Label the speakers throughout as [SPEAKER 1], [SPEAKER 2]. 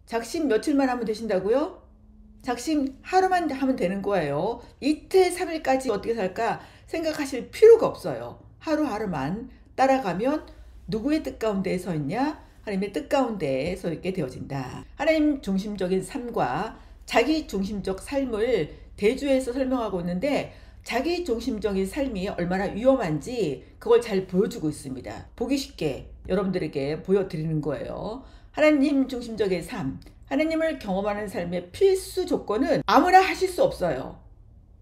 [SPEAKER 1] 작심 며칠만 하면 되신다고요? 작심 하루만 하면 되는 거예요. 이틀, 3일까지 어떻게 살까 생각하실 필요가 없어요. 하루하루만 따라가면 누구의 뜻 가운데에 서 있냐? 하나님의 뜻 가운데에 서 있게 되어진다. 하나님 중심적인 삶과 자기 중심적 삶을 대조해서 설명하고 있는데 자기 중심적인 삶이 얼마나 위험한지 그걸 잘 보여주고 있습니다. 보기 쉽게 여러분들에게 보여드리는 거예요. 하나님 중심적인 삶, 하나님을 경험하는 삶의 필수 조건은 아무나 하실 수 없어요.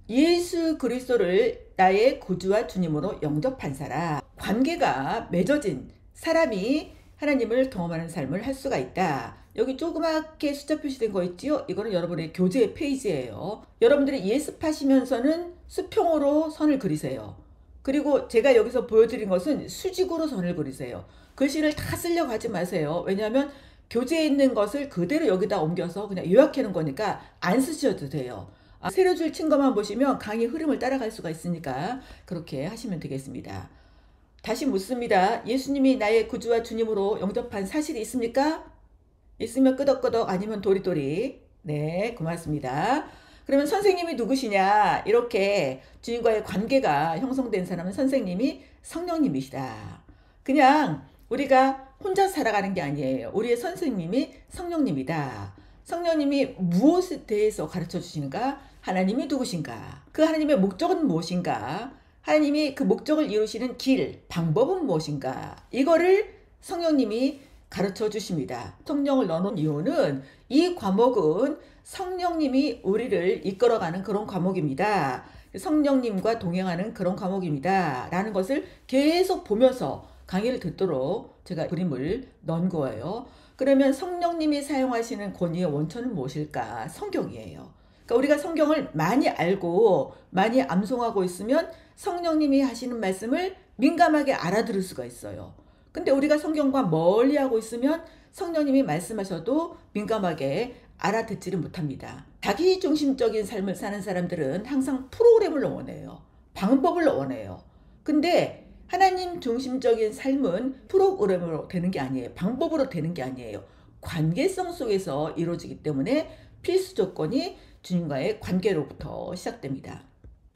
[SPEAKER 1] 예수 그리스도를 나의 구주와 주님으로 영접한 사람, 관계가 맺어진 사람이 하나님을 경험하는 삶을 할 수가 있다. 여기 조그맣게 숫자 표시된 거 있지요? 이거는 여러분의 교재 페이지예요. 여러분들이 예습하시면서는 수평으로 선을 그리세요. 그리고 제가 여기서 보여드린 것은 수직으로 선을 그리세요. 글씨를 다 쓰려고 하지 마세요. 왜냐하면 교재에 있는 것을 그대로 여기다 옮겨서 그냥 요약해 놓은 거니까 안 쓰셔도 돼요. 세로줄 친 것만 보시면 강의 흐름을 따라갈 수가 있으니까 그렇게 하시면 되겠습니다. 다시 묻습니다. 예수님이 나의 구주와 주님으로 영접한 사실이 있습니까? 있으면 끄덕끄덕, 아니면 도리도리. 네, 고맙습니다. 그러면 선생님이 누구시냐? 이렇게 주님과의 관계가 형성된 사람은 선생님이 성령님이시다. 그냥 우리가 혼자 살아가는 게 아니에요. 우리의 선생님이 성령님이다. 성령님이 무엇에 대해서 가르쳐 주시는가? 하나님이 누구신가? 그 하나님의 목적은 무엇인가? 하나님이 그 목적을 이루시는 길, 방법은 무엇인가? 이거를 성령님이 가르쳐 주십니다. 성령을 넣어놓은 이유는 이 과목은 성령님이 우리를 이끌어가는 그런 과목입니다. 성령님과 동행하는 그런 과목입니다. 라는 것을 계속 보면서 강의를 듣도록 제가 그림을 넣은 거예요. 그러면 성령님이 사용하시는 권위의 원천은 무엇일까? 성경이에요. 그러니까 우리가 성경을 많이 알고 많이 암송하고 있으면 성령님이 하시는 말씀을 민감하게 알아들을 수가 있어요. 근데 우리가 성경과 멀리하고 있으면 성령님이 말씀하셔도 민감하게 알아듣지를 못합니다. 자기 중심적인 삶을 사는 사람들은 항상 프로그램을 원해요. 방법을 원해요. 근데 하나님 중심적인 삶은 프로그램으로 되는 게 아니에요. 방법으로 되는 게 아니에요. 관계성 속에서 이루어지기 때문에 필수 조건이 주님과의 관계로부터 시작됩니다.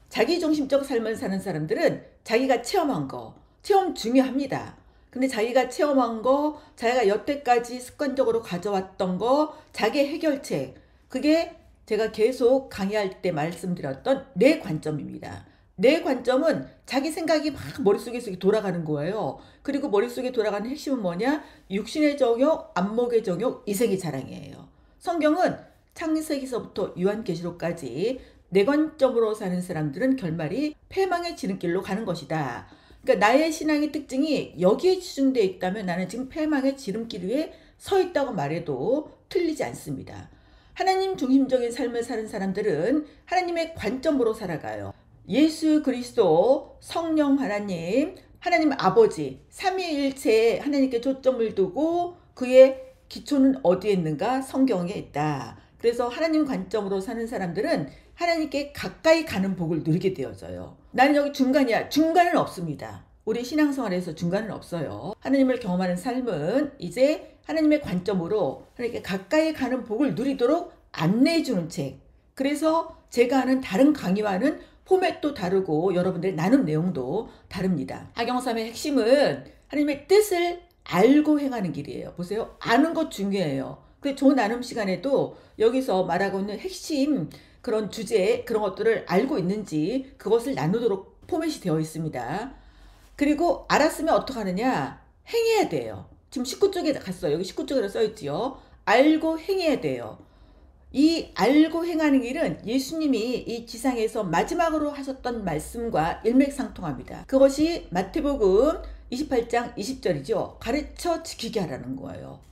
[SPEAKER 1] 자기 중심적 삶을 사는 사람들은 자기가 체험한 거, 체험 중요합니다. 근데 자기가 체험한 거, 자기가 여태까지 습관적으로 가져왔던 거, 자기 해결책, 그게 제가 계속 강의할 때 말씀드렸던 내 관점입니다. 내 관점은 자기 생각이 막 머릿속에 돌아가는 거예요. 그리고 머릿속에 돌아가는 핵심은 뭐냐? 육신의 정욕, 안목의 정욕, 이생의 자랑이에요. 성경은 창세기서부터 요한계시록까지 내 관점으로 사는 사람들은 결말이 패망의 지름길로 가는 것이다. 그러니까 나의 신앙의 특징이 여기에 치중되어 있다면 나는 지금 패망의 지름길 위에 서 있다고 말해도 틀리지 않습니다. 하나님 중심적인 삶을 사는 사람들은 하나님의 관점으로 살아가요. 예수 그리스도, 성령 하나님, 하나님 아버지, 삼위일체에 하나님께 초점을 두고 그의 기초는 어디에 있는가? 성경에 있다. 그래서 하나님 관점으로 사는 사람들은 하나님께 가까이 가는 복을 누리게 되어져요. 나는 여기 중간이야. 중간은 없습니다. 우리 신앙생활에서 중간은 없어요. 하나님을 경험하는 삶은 이제 하나님의 관점으로 하나님께 가까이 가는 복을 누리도록 안내해 주는 책. 그래서 제가 하는 다른 강의와는 포맷도 다르고 여러분들이 나눈 내용도 다릅니다. 하경삼의 핵심은 하나님의 뜻을 알고 행하는 길이에요. 보세요. 아는 것 중요해요. 그 조 나눔 시간에도 여기서 말하고 있는 핵심 그런 주제, 그런 것들을 알고 있는지 그것을 나누도록 포맷이 되어 있습니다. 그리고 알았으면 어떻게 하느냐? 행해야 돼요. 지금 19쪽에 갔어요. 여기 19쪽으로 써있지요. 알고 행해야 돼요. 이 알고 행하는 길은 예수님이 이 지상에서 마지막으로 하셨던 말씀과 일맥상통합니다. 그것이 마태복음 28장 20절이죠. 가르쳐 지키게 하라는 거예요.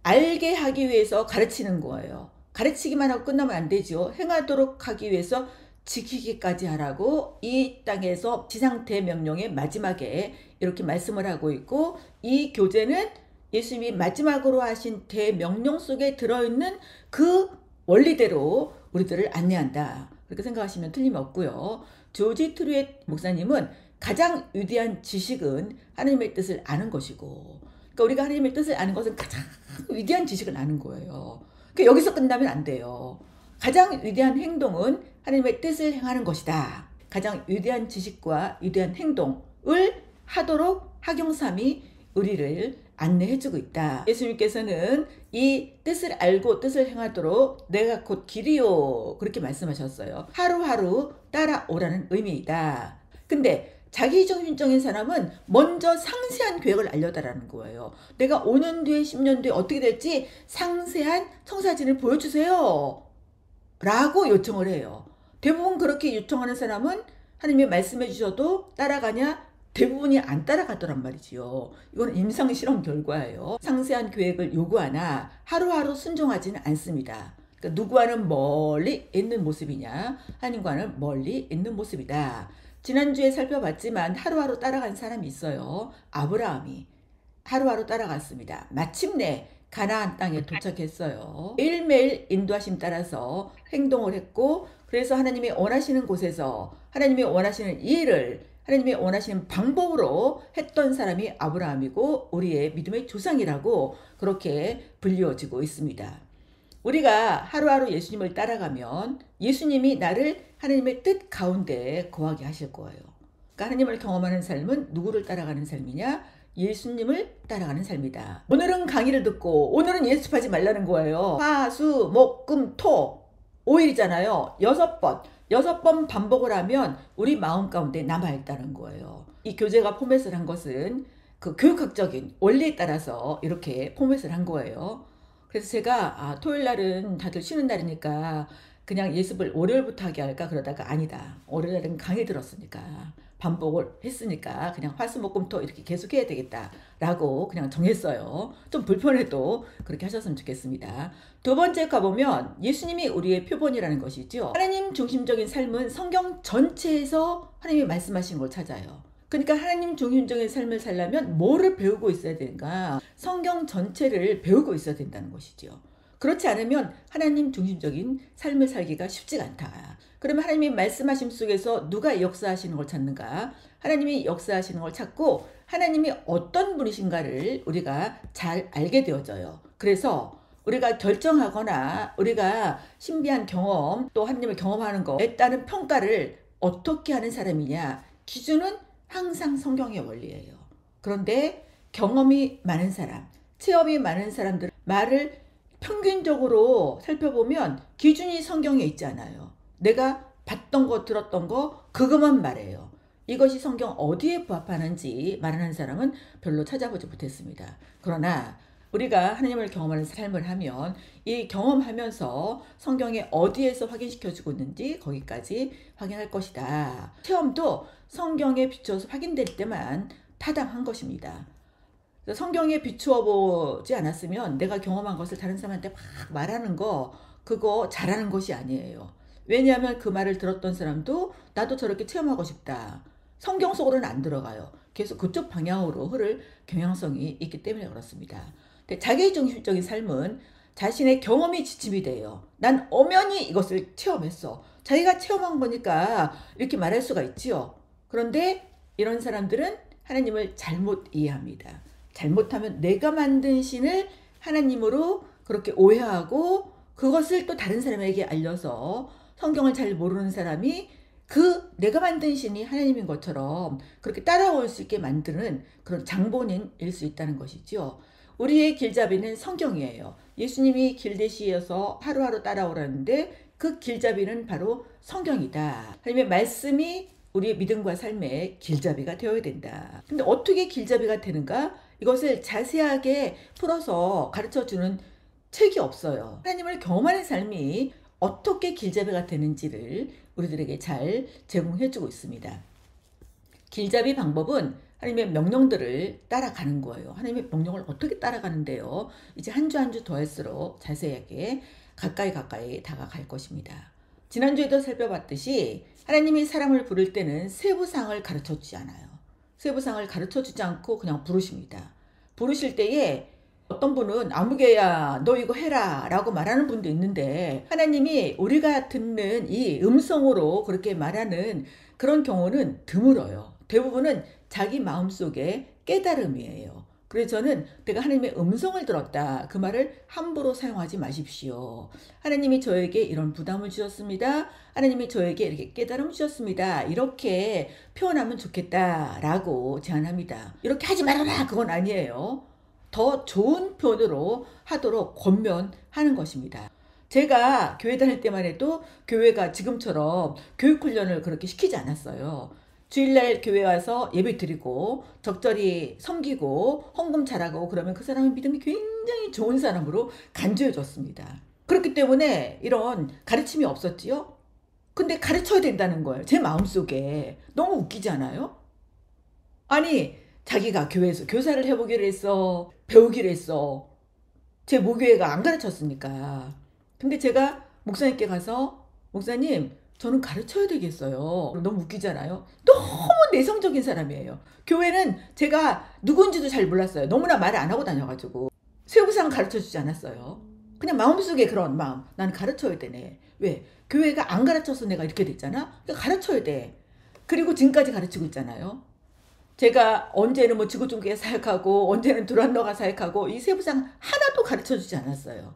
[SPEAKER 1] 알게 하기 위해서 가르치는 거예요. 가르치기만 하고 끝나면 안 되죠. 행하도록 하기 위해서 지키기까지 하라고 이 땅에서 지상 대명령의 마지막에 이렇게 말씀을 하고 있고, 이 교재는 예수님이 마지막으로 하신 대명령 속에 들어있는 그 원리대로 우리들을 안내한다. 그렇게 생각하시면 틀림없고요. 조지 트루엣 목사님은 가장 위대한 지식은 하나님의 뜻을 아는 것이고, 그러니까 우리가 하나님의 뜻을 아는 것은 가장 위대한 지식을 아는 거예요. 그러니까 여기서 끝나면 안 돼요. 가장 위대한 행동은 하나님의 뜻을 행하는 것이다. 가장 위대한 지식과 위대한 행동을 하도록 하경삼이 우리를 안내해주고 있다. 예수님께서는 이 뜻을 알고 뜻을 행하도록 내가 곧 길이요 그렇게 말씀하셨어요. 하루하루 따라오라는 의미이다. 근데 자기중심적인 사람은 먼저 상세한 계획을 알려달라는 거예요. 내가 5년 뒤에 10년 뒤에 어떻게 될지 상세한 청사진을 보여주세요 라고 요청을 해요. 대부분 그렇게 요청하는 사람은 하나님이 말씀해 주셔도 따라가냐? 대부분이 안 따라가더란 말이지요. 이건 임상실험 결과예요. 상세한 계획을 요구하나 하루하루 순종하지는 않습니다. 그러니까 누구와는 멀리 있는 모습이냐? 하나님과는 멀리 있는 모습이다. 지난주에 살펴봤지만 하루하루 따라간 사람이 있어요. 아브라함이 하루하루 따라갔습니다. 마침내 가나안 땅에 도착했어요. 매일매일 인도하심 따라서 행동을 했고, 그래서 하나님이 원하시는 곳에서 하나님이 원하시는 일을 하나님이 원하시는 방법으로 했던 사람이 아브라함이고 우리의 믿음의 조상이라고 그렇게 불리워지고 있습니다. 우리가 하루하루 예수님을 따라가면 예수님이 나를 하나님의 뜻 가운데 거하게 하실 거예요. 그러니까 하나님을 경험하는 삶은 누구를 따라가는 삶이냐? 예수님을 따라가는 삶이다. 오늘은 강의를 듣고 오늘은 예습하지 말라는 거예요. 화, 수, 목, 금, 토 5일이잖아요. 6번 반복을 하면 우리 마음 가운데 남아있다는 거예요. 이 교재가 포맷을 한 것은 그 교육학적인 원리에 따라서 이렇게 포맷을 한 거예요. 그래서 제가 토요일 날은 다들 쉬는 날이니까 그냥 예습을 월요일부터 하게 할까 그러다가 아니다. 월요일 날은 강의 들었으니까 반복을 했으니까 그냥 화수목금토 이렇게 계속 해야 되겠다라고 그냥 정했어요. 좀 불편해도 그렇게 하셨으면 좋겠습니다. 두 번째 가보면 예수님이 우리의 표본이라는 것이죠. 하나님 중심적인 삶은 성경 전체에서 하나님이 말씀하신 걸 찾아요. 그러니까 하나님 중심적인 삶을 살려면 뭐를 배우고 있어야 되는가? 성경 전체를 배우고 있어야 된다는 것이죠. 그렇지 않으면 하나님 중심적인 삶을 살기가 쉽지가 않다. 그러면 하나님이 말씀하심 속에서 누가 역사하시는 걸 찾는가? 하나님이 역사하시는 걸 찾고 하나님이 어떤 분이신가를 우리가 잘 알게 되어져요. 그래서 우리가 결정하거나 우리가 신비한 경험 또 하나님을 경험하는 것에 따른 평가를 어떻게 하는 사람이냐? 기준은 항상 성경의 원리예요. 그런데 경험이 많은 사람, 체험이 많은 사람들 말을 평균적으로 살펴보면 기준이 성경에 있잖아요. 내가 봤던 거 들었던 거 그것만 말해요. 이것이 성경 어디에 부합하는지 말하는 사람은 별로 찾아보지 못했습니다. 그러나 우리가 하나님을 경험하는 삶을 하면 이 경험하면서 성경에 어디에서 확인시켜주고 있는지 거기까지 확인할 것이다. 체험도 성경에 비추어서 확인될 때만 타당한 것입니다. 성경에 비추어 보지 않았으면 내가 경험한 것을 다른 사람한테 막 말하는 거 그거 잘하는 것이 아니에요. 왜냐하면 그 말을 들었던 사람도 나도 저렇게 체험하고 싶다. 성경 속으로는 안 들어가요. 계속 그쪽 방향으로 흐를 경향성이 있기 때문에 그렇습니다. 자기중심적인 삶은 자신의 경험이 지침이 돼요. 난 엄연히 이것을 체험했어. 자기가 체험한 거니까 이렇게 말할 수가 있지요. 그런데 이런 사람들은 하나님을 잘못 이해합니다. 잘못하면 내가 만든 신을 하나님으로 그렇게 오해하고 그것을 또 다른 사람에게 알려서 성경을 잘 모르는 사람이 그 내가 만든 신이 하나님인 것처럼 그렇게 따라올 수 있게 만드는 그런 장본인일 수 있다는 것이죠. 우리의 길잡이는 성경이에요. 예수님이 길대시에서 하루하루 따라오라는데 그 길잡이는 바로 성경이다. 하나님의 말씀이 우리의 믿음과 삶의 길잡이가 되어야 된다. 근데 어떻게 길잡이가 되는가? 이것을 자세하게 풀어서 가르쳐주는 책이 없어요. 하나님을 경험하는 삶이 어떻게 길잡이가 되는지를 우리들에게 잘 제공해주고 있습니다. 길잡이 방법은 하나님의 명령들을 따라가는 거예요. 하나님의 명령을 어떻게 따라가는데요. 이제 한 주 한 주 더할수록 자세하게 가까이 다가갈 것입니다. 지난주에도 살펴봤듯이 하나님이 사람을 부를 때는 세부상을 가르쳐주지 않아요. 세부상을 가르쳐주지 않고 그냥 부르십니다. 부르실 때에 어떤 분은 아무개야 너 이거 해라 라고 말하는 분도 있는데 하나님이 우리가 듣는 이 음성으로 그렇게 말하는 그런 경우는 드물어요. 대부분은 자기 마음속에 깨달음이에요. 그래서 저는 내가 하나님의 음성을 들었다. 그 말을 함부로 사용하지 마십시오. 하나님이 저에게 이런 부담을 주셨습니다. 하나님이 저에게 이렇게 깨달음을 주셨습니다. 이렇게 표현하면 좋겠다라고 제안합니다. 이렇게 하지 말아라. 그건 아니에요. 더 좋은 표현으로 하도록 권면하는 것입니다. 제가 교회 다닐 때만 해도 교회가 지금처럼 교육훈련을 그렇게 시키지 않았어요. 주일날 교회 와서 예배 드리고 적절히 섬기고 헌금 잘하고 그러면 그 사람은 믿음이 굉장히 좋은 사람으로 간주해 줬습니다. 그렇기 때문에 이런 가르침이 없었지요. 근데 가르쳐야 된다는 거예요. 제 마음속에. 너무 웃기지 않아요? 아니 자기가 교회에서 교사를 해보기로 했어. 배우기로 했어. 제 모교회가 안 가르쳤으니까. 근데 제가 목사님께 가서 목사님 저는 가르쳐야 되겠어요. 너무 웃기잖아요. 너무 내성적인 사람이에요. 교회는 제가 누군지도 잘 몰랐어요. 너무나 말을 안 하고 다녀가지고. 세우상 가르쳐주지 않았어요. 그냥 마음속에 그런 마음. 나는 가르쳐야 되네. 왜? 교회가 안 가르쳐서 내가 이렇게 됐잖아. 그러니까 가르쳐야 돼. 그리고 지금까지 가르치고 있잖아요. 제가 언제는 뭐 지구촌교회 사역하고 언제는 두란노가 사역하고 이 세부상 하나도 가르쳐주지 않았어요.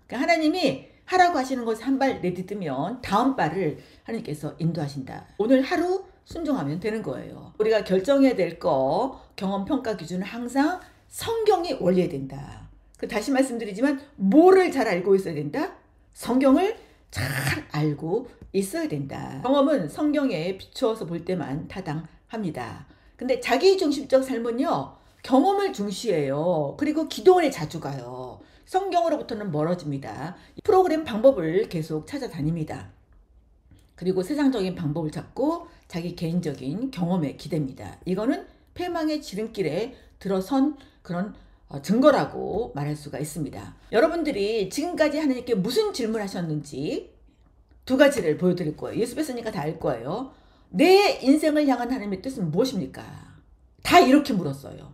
[SPEAKER 1] 그러니까 하나님이 하라고 하시는 것을 한 발 내딛으면 다음 발을 하나님께서 인도하신다. 오늘 하루 순종하면 되는 거예요. 우리가 결정해야 될 거 경험 평가 기준은 항상 성경이 원리해야 된다. 다시 말씀드리지만 뭐를 잘 알고 있어야 된다? 성경을 잘 알고 있어야 된다. 경험은 성경에 비추어서 볼 때만 타당합니다. 근데 자기중심적 삶은요. 경험을 중시해요. 그리고 기도원에 자주 가요. 성경으로부터는 멀어집니다. 프로그램 방법을 계속 찾아다닙니다. 그리고 세상적인 방법을 찾고 자기 개인적인 경험에 기댑니다. 이거는 패망의 지름길에 들어선 그런 증거라고 말할 수가 있습니다. 여러분들이 지금까지 하나님께 무슨 질문하셨는지 두 가지를 보여드릴 거예요. 예수 뺐으니까 다 알 거예요. 내 인생을 향한 하나님의 뜻은 무엇입니까? 다 이렇게 물었어요.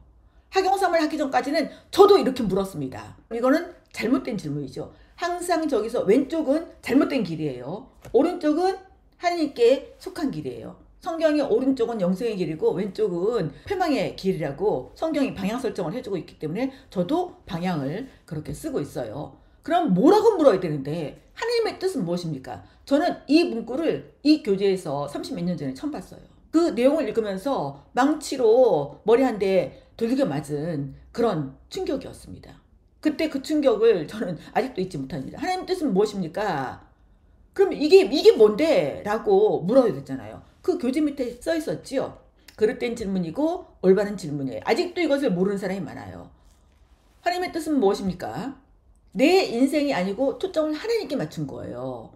[SPEAKER 1] 학용삼을 하기 전까지는 저도 이렇게 물었습니다. 이거는 잘못된 질문이죠. 항상 저기서 왼쪽은 잘못된 길이에요. 오른쪽은 하나님께 속한 길이에요. 성경의 오른쪽은 영생의 길이고 왼쪽은 패망의 길이라고 성경이 방향 설정을 해주고 있기 때문에 저도 방향을 그렇게 쓰고 있어요. 그럼 뭐라고 물어야 되는데 하나님의 뜻은 무엇입니까? 저는 이 문구를 이 교재에서 30몇 년 전에 처음 봤어요. 그 내용을 읽으면서 망치로 머리 한 대 돌리게 맞은 그런 충격이었습니다. 그때 그 충격을 저는 아직도 잊지 못합니다. 하나님 뜻은 무엇입니까? 그럼 이게 뭔데? 라고 물어야 됐잖아요. 그 교재 밑에 써 있었지요. 그릇된 질문이고 올바른 질문이에요. 아직도 이것을 모르는 사람이 많아요. 하나님의 뜻은 무엇입니까? 내 인생이 아니고 초점을 하나님께 맞춘 거예요.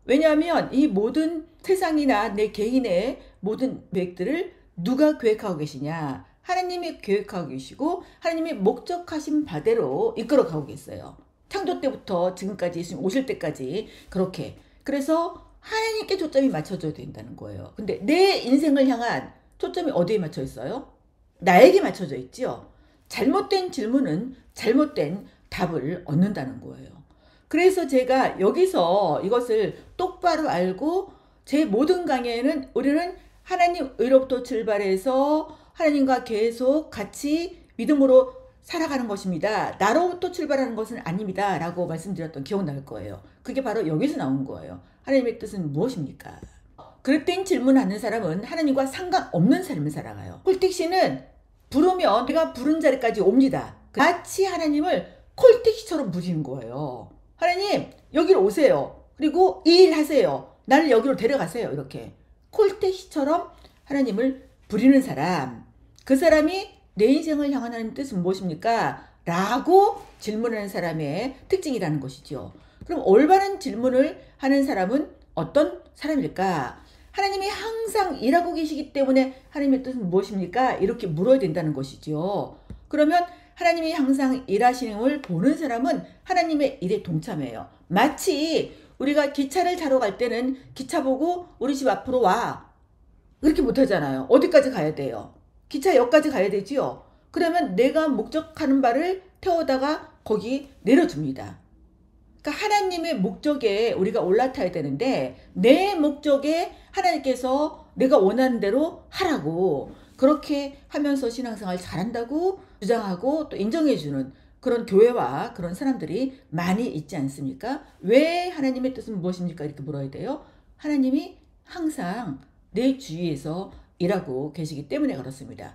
[SPEAKER 1] 왜냐하면 이 모든 세상이나 내 개인의 모든 계획들을 누가 계획하고 계시냐? 하나님이 계획하고 계시고 하나님이 목적하신 바대로 이끌어가고 계세요. 창조 때부터 지금까지 예수님 오실 때까지 그렇게. 그래서 하나님께 초점이 맞춰져야 된다는 거예요. 근데 내 인생을 향한 초점이 어디에 맞춰 있어요? 나에게 맞춰져 있지요. 잘못된 질문은 잘못된 답을 얻는다는 거예요. 그래서 제가 여기서 이것을 똑바로 알고 제 모든 강의에는 우리는 하나님의로부터 출발해서 하나님과 계속 같이 믿음으로 살아가는 것입니다. 나로부터 출발하는 것은 아닙니다. 라고 말씀드렸던 기억 날 거예요. 그게 바로 여기서 나온 거예요. 하나님의 뜻은 무엇입니까? 그릇된 질문하는 사람은 하나님과 상관없는 삶을 살아가요. 콜택시는 부르면 내가 부른 자리까지 옵니다. 마치 하나님을 콜택시처럼 부르는 거예요. 하나님 여기로 오세요. 그리고 이 일 하세요. 나를 여기로 데려가세요. 이렇게 콜택시처럼 하나님을 부리는 사람, 그 사람이 내 인생을 향한 하나님의 뜻은 무엇입니까? 라고 질문하는 사람의 특징이라는 것이죠. 그럼 올바른 질문을 하는 사람은 어떤 사람일까? 하나님이 항상 일하고 계시기 때문에 하나님의 뜻은 무엇입니까? 이렇게 물어야 된다는 것이죠. 그러면 하나님이 항상 일하시는 걸 보는 사람은 하나님의 일에 동참해요. 마치 우리가 기차를 타러 갈 때는 기차 보고 우리 집 앞으로 와. 그렇게 못하잖아요. 어디까지 가야 돼요? 기차역까지 가야 되지요. 그러면 내가 목적하는 바를 태우다가 거기 내려줍니다. 그러니까 하나님의 목적에 우리가 올라타야 되는데 내 목적에 하나님께서 내가 원하는 대로 하라고 그렇게 하면서 신앙생활 잘한다고 주장하고 또 인정해주는 그런 교회와 그런 사람들이 많이 있지 않습니까? 왜 하나님의 뜻은 무엇입니까? 이렇게 물어야 돼요. 하나님이 항상 내 주위에서 일하고 계시기 때문에 그렇습니다.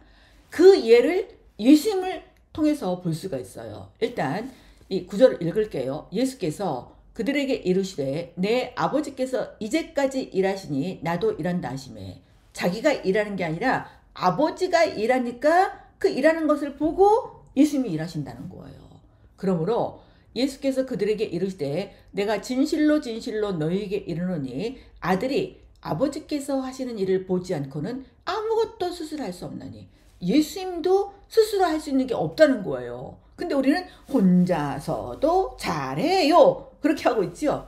[SPEAKER 1] 그 예를 예수님을 통해서 볼 수가 있어요. 일단 이 구절을 읽을게요. 예수께서 그들에게 이르시되 내 아버지께서 이제까지 일하시니 나도 일한다 하시매. 자기가 일하는 게 아니라 아버지가 일하니까 그 일하는 것을 보고 예수님이 일하신다는 거예요. 그러므로 예수께서 그들에게 이르시되 내가 진실로 진실로 너희에게 이르노니 아들이 아버지께서 하시는 일을 보지 않고는 아무것도 스스로 할 수 없나니. 예수님도 스스로 할 수 있는 게 없다는 거예요. 근데 우리는 혼자서도 잘해요. 그렇게 하고 있죠.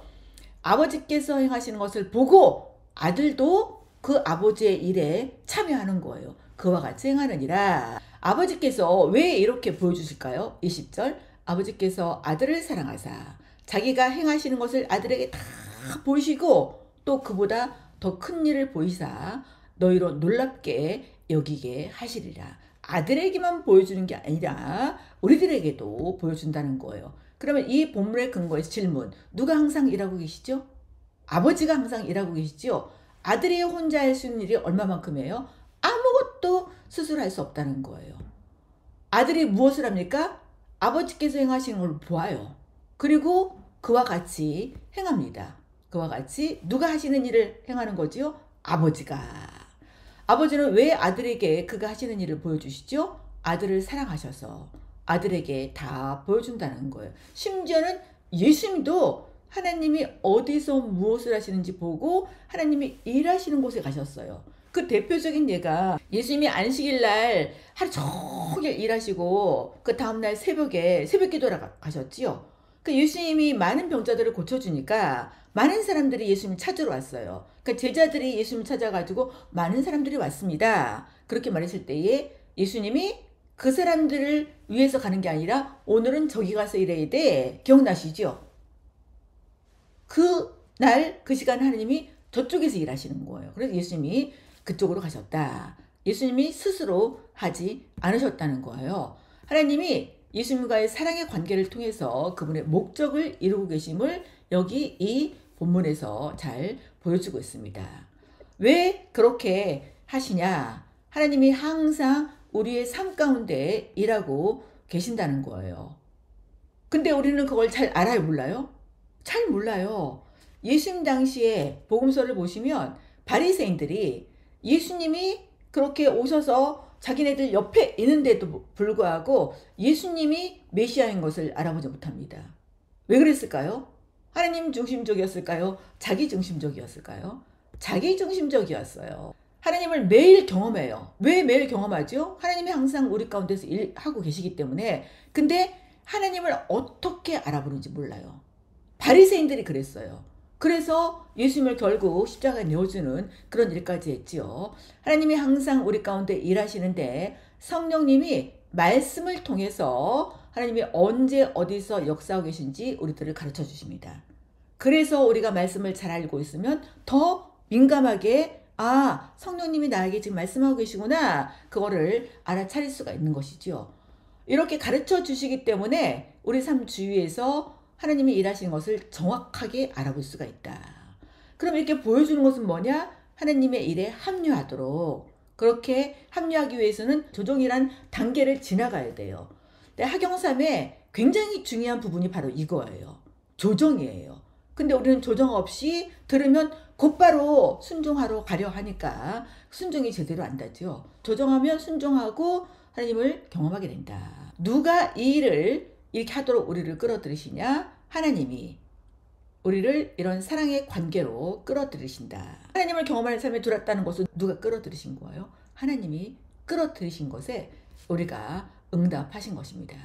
[SPEAKER 1] 아버지께서 행하시는 것을 보고 아들도 그 아버지의 일에 참여하는 거예요. 그와 같이 행하느니라. 아버지께서 왜 이렇게 보여주실까요? 20절 아버지께서 아들을 사랑하사 자기가 행하시는 것을 아들에게 다 보이시고 또 그보다 더 큰 일을 보이사 너희로 놀랍게 여기게 하시리라. 아들에게만 보여주는 게 아니라 우리들에게도 보여준다는 거예요. 그러면 이 본문의 근거에서 질문. 누가 항상 일하고 계시죠? 아버지가 항상 일하고 계시죠? 아들이 혼자 할 수 있는 일이 얼마만큼이에요? 아무것도 스스로 할 수 없다는 거예요. 아들이 무엇을 합니까? 아버지께서 행하시는 걸 보아요. 그리고 그와 같이 행합니다. 그와 같이 누가 하시는 일을 행하는 거지요? 아버지가. 아버지는 왜 아들에게 그가 하시는 일을 보여주시죠? 아들을 사랑하셔서 아들에게 다 보여준다는 거예요. 심지어는 예수님도 하나님이 어디서 무엇을 하시는지 보고 하나님이 일하시는 곳에 가셨어요. 그 대표적인 예가 예수님이 안식일 날 하루 종일 일하시고 그 다음날 새벽에 새벽 기도를 가셨지요. 그 예수님이 많은 병자들을 고쳐주니까 많은 사람들이 예수님 찾으러 왔어요. 그 제자들이 예수님 찾아가지고 많은 사람들이 왔습니다. 그렇게 말했을 때에 예수님이 그 사람들을 위해서 가는 게 아니라 오늘은 저기 가서 일해야 돼. 기억나시죠? 그 날 그 시간 하나님이 저쪽에서 일하시는 거예요. 그래서 예수님이 그쪽으로 가셨다. 예수님이 스스로 하지 않으셨다는 거예요. 하나님이 예수님과의 사랑의 관계를 통해서 그분의 목적을 이루고 계심을 여기 이 본문에서 잘 보여주고 있습니다. 왜 그렇게 하시냐? 하나님이 항상 우리의 삶 가운데 일하고 계신다는 거예요. 근데 우리는 그걸 잘 알아요, 몰라요? 잘 몰라요. 예수님 당시에 복음서를 보시면 바리새인들이 예수님이 그렇게 오셔서 자기네들 옆에 있는데도 불구하고 예수님이 메시아인 것을 알아보지 못합니다. 왜 그랬을까요? 하나님 중심적이었을까요? 자기 중심적이었을까요? 자기 중심적이었어요. 하나님을 매일 경험해요. 왜 매일 경험하죠? 하나님이 항상 우리 가운데서 일하고 계시기 때문에. 근데 하나님을 어떻게 알아보는지 몰라요. 바리새인들이 그랬어요. 그래서 예수님을 결국 십자가에 내어주는 그런 일까지 했지요. 하나님이 항상 우리 가운데 일하시는데 성령님이 말씀을 통해서 하나님이 언제 어디서 역사하고 계신지 우리들을 가르쳐 주십니다. 그래서 우리가 말씀을 잘 알고 있으면 더 민감하게 성령님이 나에게 지금 말씀하고 계시구나. 그거를 알아차릴 수가 있는 것이죠. 이렇게 가르쳐 주시기 때문에 우리 삶 주위에서 하나님이 일하시는 것을 정확하게 알아볼 수가 있다. 그럼 이렇게 보여주는 것은 뭐냐? 하나님의 일에 합류하도록. 그렇게 합류하기 위해서는 조정이란 단계를 지나가야 돼요. 근데 학영삼에 굉장히 중요한 부분이 바로 이거예요. 조정이에요. 근데 우리는 조정 없이 들으면 곧바로 순종하러 가려 하니까 순종이 제대로 안 되죠. 조정하면 순종하고 하나님을 경험하게 된다. 누가 이 일을 이렇게 하도록 우리를 끌어들이시냐? 하나님이 우리를 이런 사랑의 관계로 끌어들이신다. 하나님을 경험하는 삶에 들었다는 것은 누가 끌어들이신 거예요? 하나님이 끌어들이신 것에 우리가 응답하신 것입니다.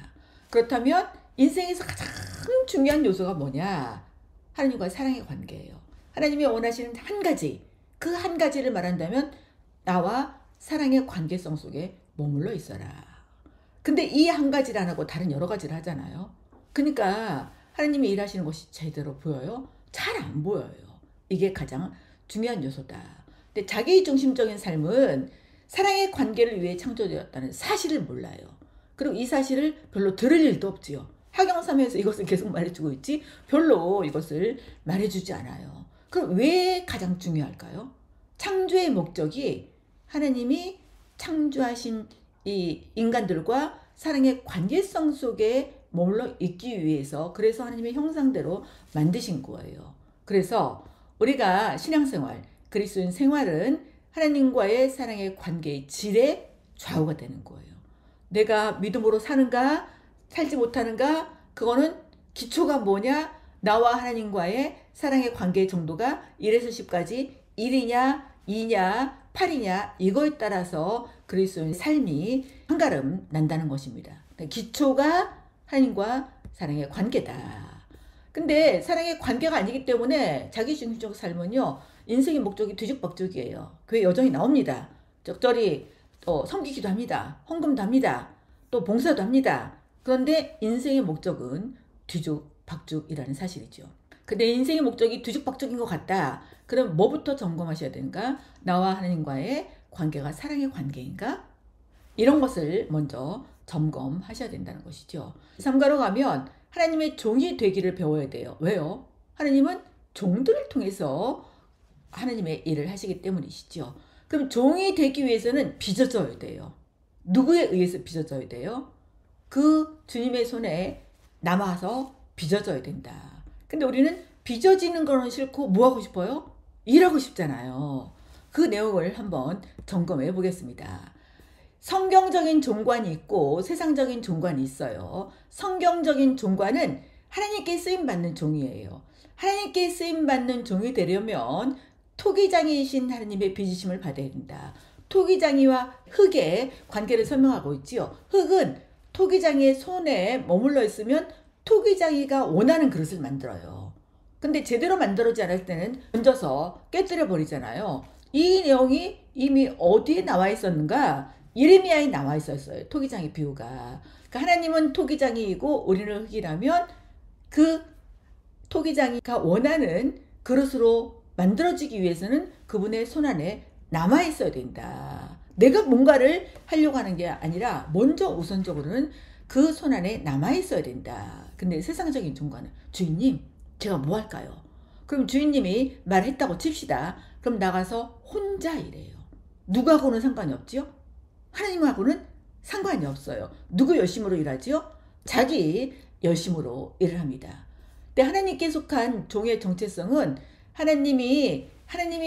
[SPEAKER 1] 그렇다면 인생에서 가장 중요한 요소가 뭐냐? 하나님과의 사랑의 관계예요. 하나님이 원하시는 한 가지, 그 한 가지를 말한다면 나와 사랑의 관계성 속에 머물러 있어라. 근데 이 한 가지를 안 하고 다른 여러 가지를 하잖아요. 그러니까 하나님이 일하시는 것이 제대로 보여요? 잘 안 보여요. 이게 가장 중요한 요소다. 근데 자기 중심적인 삶은 사랑의 관계를 위해 창조되었다는 사실을 몰라요. 그리고 이 사실을 별로 들을 일도 없지요. 하경삼에서 이것을 계속 말해주고 있지 별로 이것을 말해주지 않아요. 그럼 왜 가장 중요할까요? 창조의 목적이 하나님이 창조하신 이 인간들과 사랑의 관계성 속에 머물러 있기 위해서, 그래서 하나님의 형상대로 만드신 거예요. 그래서 우리가 신앙생활, 그리스도인 생활은 하나님과의 사랑의 관계의 질에 좌우가 되는 거예요. 내가 믿음으로 사는가 살지 못하는가, 그거는 기초가 뭐냐, 나와 하나님과의 사랑의 관계의 정도가 1에서 10까지 1이냐 2냐 8이냐 이거에 따라서 그리스도의 삶이 한가름 난다는 것입니다. 기초가 하나님과 사랑의 관계다. 근데 사랑의 관계가 아니기 때문에 자기중심적 삶은요, 인생의 목적이 뒤죽박죽이에요. 교회 여정이 나옵니다. 적절히 또 섬기기도 합니다. 헌금도 합니다. 또 봉사도 합니다. 그런데 인생의 목적은 뒤죽박죽이라는 사실이죠. 근데 인생의 목적이 뒤죽박죽인 것 같다. 그럼 뭐부터 점검하셔야 되는가? 나와 하나님과의 관계가 사랑의 관계인가? 이런 것을 먼저 점검하셔야 된다는 것이죠. 3가로 가면 하나님의 종이 되기를 배워야 돼요. 왜요? 하나님은 종들을 통해서 하나님의 일을 하시기 때문이시죠. 그럼 종이 되기 위해서는 빚어져야 돼요. 누구에 의해서 빚어져야 돼요? 그 주님의 손에 남아서 빚어져야 된다. 근데 우리는 빚어지는 거는 싫고 뭐 하고 싶어요? 일하고 싶잖아요. 그 내용을 한번 점검해 보겠습니다. 성경적인 종관이 있고 세상적인 종관이 있어요. 성경적인 종관은 하나님께 쓰임받는 종이에요. 하나님께 쓰임받는 종이 되려면 토기장이신 하나님의 빚으심을 받아야 된다. 토기장이와 흙의 관계를 설명하고 있지요. 흙은 토기장이의 손에 머물러 있으면 토기장이가 원하는 그릇을 만들어요. 근데 제대로 만들어지지 않을 때는 던져서 깨뜨려 버리잖아요. 이 내용이 이미 어디에 나와 있었는가? 예레미야에 나와 있었어요. 토기장의 비유가. 그러니까 하나님은 토기장이이고 우리는 흙이라면 그 토기장이가 원하는 그릇으로 만들어지기 위해서는 그분의 손 안에 남아 있어야 된다. 내가 뭔가를 하려고 하는 게 아니라 먼저 우선적으로는 그 손 안에 남아 있어야 된다. 근데 세상적인 종관은 주인님 제가 뭐 할까요? 그럼 주인님이 말했다고 칩시다. 그럼 나가서 혼자 일해요. 누구하고는 상관이 없지요? 하나님하고는 상관이 없어요. 누구 열심으로 일하지요? 자기 열심으로 일을 합니다. 근데 하나님께 속한 종의 정체성은 하나님이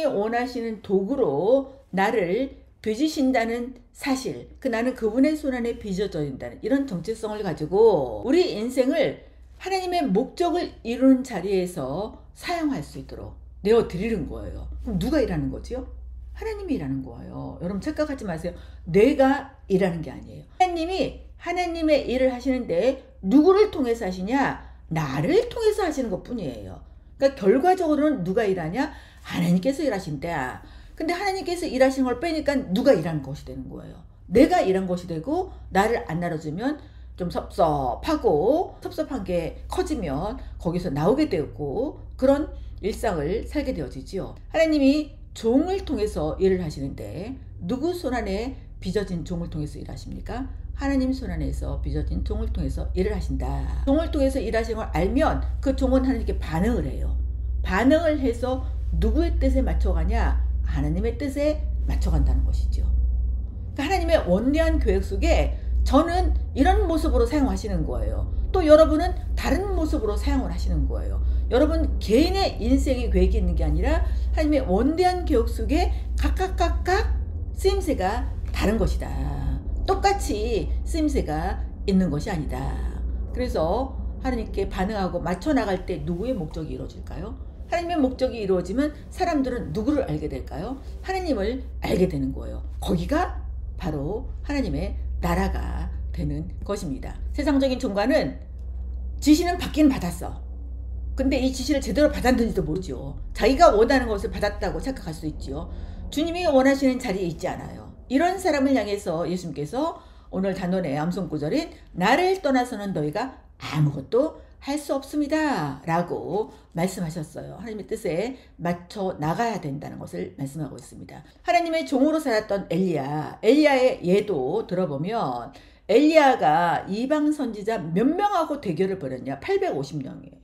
[SPEAKER 1] 원하시는 도구로 나를 빚으신다는 사실, 나는 그분의 손 안에 빚어져 있다는 이런 정체성을 가지고 우리 인생을 하나님의 목적을 이루는 자리에서 사용할 수 있도록 내어드리는 거예요. 그럼 누가 일하는 거지요? 하나님이 일하는 거예요. 여러분 착각하지 마세요. 내가 일하는 게 아니에요. 하나님이 하나님의 일을 하시는데 누구를 통해서 하시냐? 나를 통해서 하시는 것 뿐이에요. 그러니까 결과적으로는 누가 일하냐? 하나님께서 일하신다. 근데 하나님께서 일하시는 걸 빼니까 누가 일하는 것이 되는 거예요. 내가 일한 것이 되고 나를 안 나눠주면 좀 섭섭하고 섭섭한 게 커지면 거기서 나오게 되고 그런 일상을 살게 되어지지요. 하나님이 종을 통해서 일을 하시는데 누구 손 안에 빚어진 종을 통해서 일하십니까? 하나님 손 안에서 빚어진 종을 통해서 일을 하신다. 종을 통해서 일하시는 걸 알면 그 종은 하나님께 반응을 해요. 반응을 해서 누구의 뜻에 맞춰가냐? 하나님의 뜻에 맞춰간다는 것이죠. 그러니까 하나님의 원대한 계획 속에 저는 이런 모습으로 사용하시는 거예요. 또 여러분은 다른 모습으로 사용을 하시는 거예요. 여러분 개인의 인생의 계획이 있는 게 아니라 하나님의 원대한 계획 속에 각각 쓰임새가 다른 것이다. 똑같이 쓰임새가 있는 것이 아니다. 그래서 하나님께 반응하고 맞춰 나갈 때 누구의 목적이 이루어질까요? 하나님의 목적이 이루어지면 사람들은 누구를 알게 될까요? 하나님을 알게 되는 거예요. 거기가 바로 하나님의 나라가 되는 것입니다. 세상적인 종관은 지시는 받긴 받았어. 근데 이 지시를 제대로 받았는지도 모르죠. 자기가 원하는 것을 받았다고 착각할 수 있죠. 주님이 원하시는 자리에 있지 않아요. 이런 사람을 향해서 예수님께서 오늘 단원의 암송 구절인 나를 떠나서는 너희가 아무것도 할 수 없습니다 라고 말씀하셨어요. 하나님의 뜻에 맞춰 나가야 된다는 것을 말씀하고 있습니다. 하나님의 종으로 살았던 엘리야의 예도 들어보면 엘리야가 이방 선지자 몇 명하고 대결을 벌였냐? 850명이에요.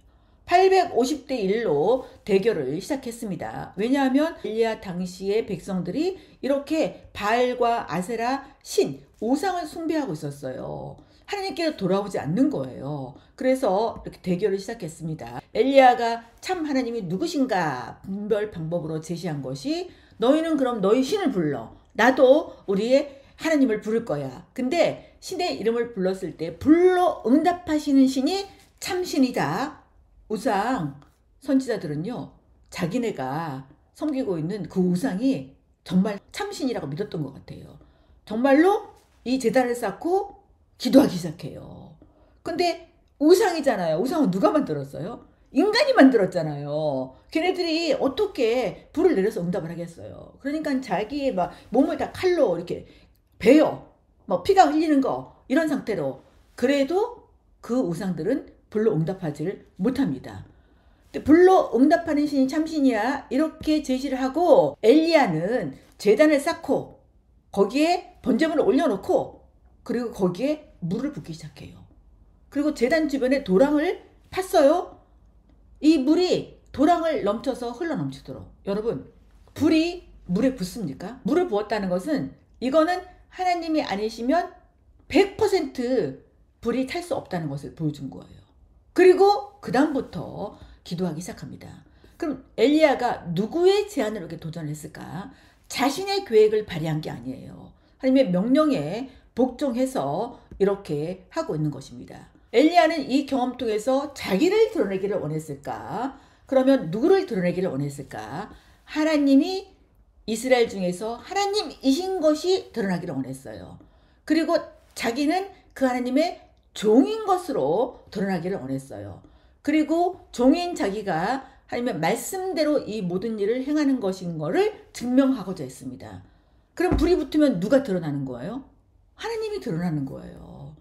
[SPEAKER 1] 850대 1로 대결을 시작했습니다. 왜냐하면 엘리야 당시의 백성들이 이렇게 바알과 아세라 신, 우상을 숭배하고 있었어요. 하나님께로 돌아오지 않는 거예요. 그래서 이렇게 대결을 시작했습니다. 엘리야가 참 하나님이 누구신가 분별 방법으로 제시한 것이 너희는 그럼 너희 신을 불러. 나도 우리의 하나님을 부를 거야. 근데 신의 이름을 불렀을 때 불러 응답하시는 신이 참신이다. 우상 선지자들은요, 자기네가 섬기고 있는 그 우상이 정말 참신이라고 믿었던 것 같아요. 정말로 이 제단을 쌓고 기도하기 시작해요. 근데 우상이잖아요. 우상은 누가 만들었어요? 인간이 만들었잖아요. 걔네들이 어떻게 불을 내려서 응답을 하겠어요. 그러니까 자기의 막 몸을 다 칼로 이렇게 베어, 뭐 피가 흘리는 거 이런 상태로, 그래도 그 우상들은 불로 응답하지를 못합니다. 불로 응답하는 신이 참신이야 이렇게 제시를 하고, 엘리야는 제단을 쌓고 거기에 번제물을 올려놓고 그리고 거기에 물을 붓기 시작해요. 그리고 제단 주변에 도랑을 팠어요. 이 물이 도랑을 넘쳐서 흘러 넘치도록. 여러분, 불이 물에 붙습니까? 물을 부었다는 것은 이거는 하나님이 아니시면 100% 불이 탈 수 없다는 것을 보여준 거예요. 그리고 그 다음부터 기도하기 시작합니다. 그럼 엘리야가 누구의 제안을 이렇게 도전을 했을까? 자신의 계획을 발휘한 게 아니에요. 하나님의 명령에 복종해서 이렇게 하고 있는 것입니다. 엘리야는 이 경험 통해서 자기를 드러내기를 원했을까? 그러면 누구를 드러내기를 원했을까? 하나님이 이스라엘 중에서 하나님이신 것이 드러나기를 원했어요. 그리고 자기는 그 하나님의 종인 것으로 드러나기를 원했어요. 그리고 종인 자기가 하나님의 말씀대로 이 모든 일을 행하는 것인 것을 증명하고자 했습니다. 그럼 불이 붙으면 누가 드러나는 거예요? 하나님이 드러나는 거예요.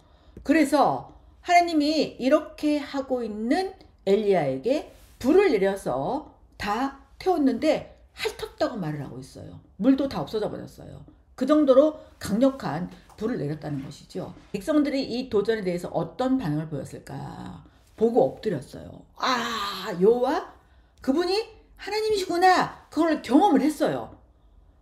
[SPEAKER 1] 그래서 하나님이 이렇게 하고 있는 엘리야에게 불을 내려서 다 태웠는데 핥았다고 말을 하고 있어요. 물도 다 없어져 버렸어요. 그 정도로 강력한 불을 내렸다는 것이죠. 백성들이 이 도전에 대해서 어떤 반응을 보였을까? 보고 엎드렸어요. 아, 여호와? 그분이 하나님이시구나. 그걸 경험을 했어요.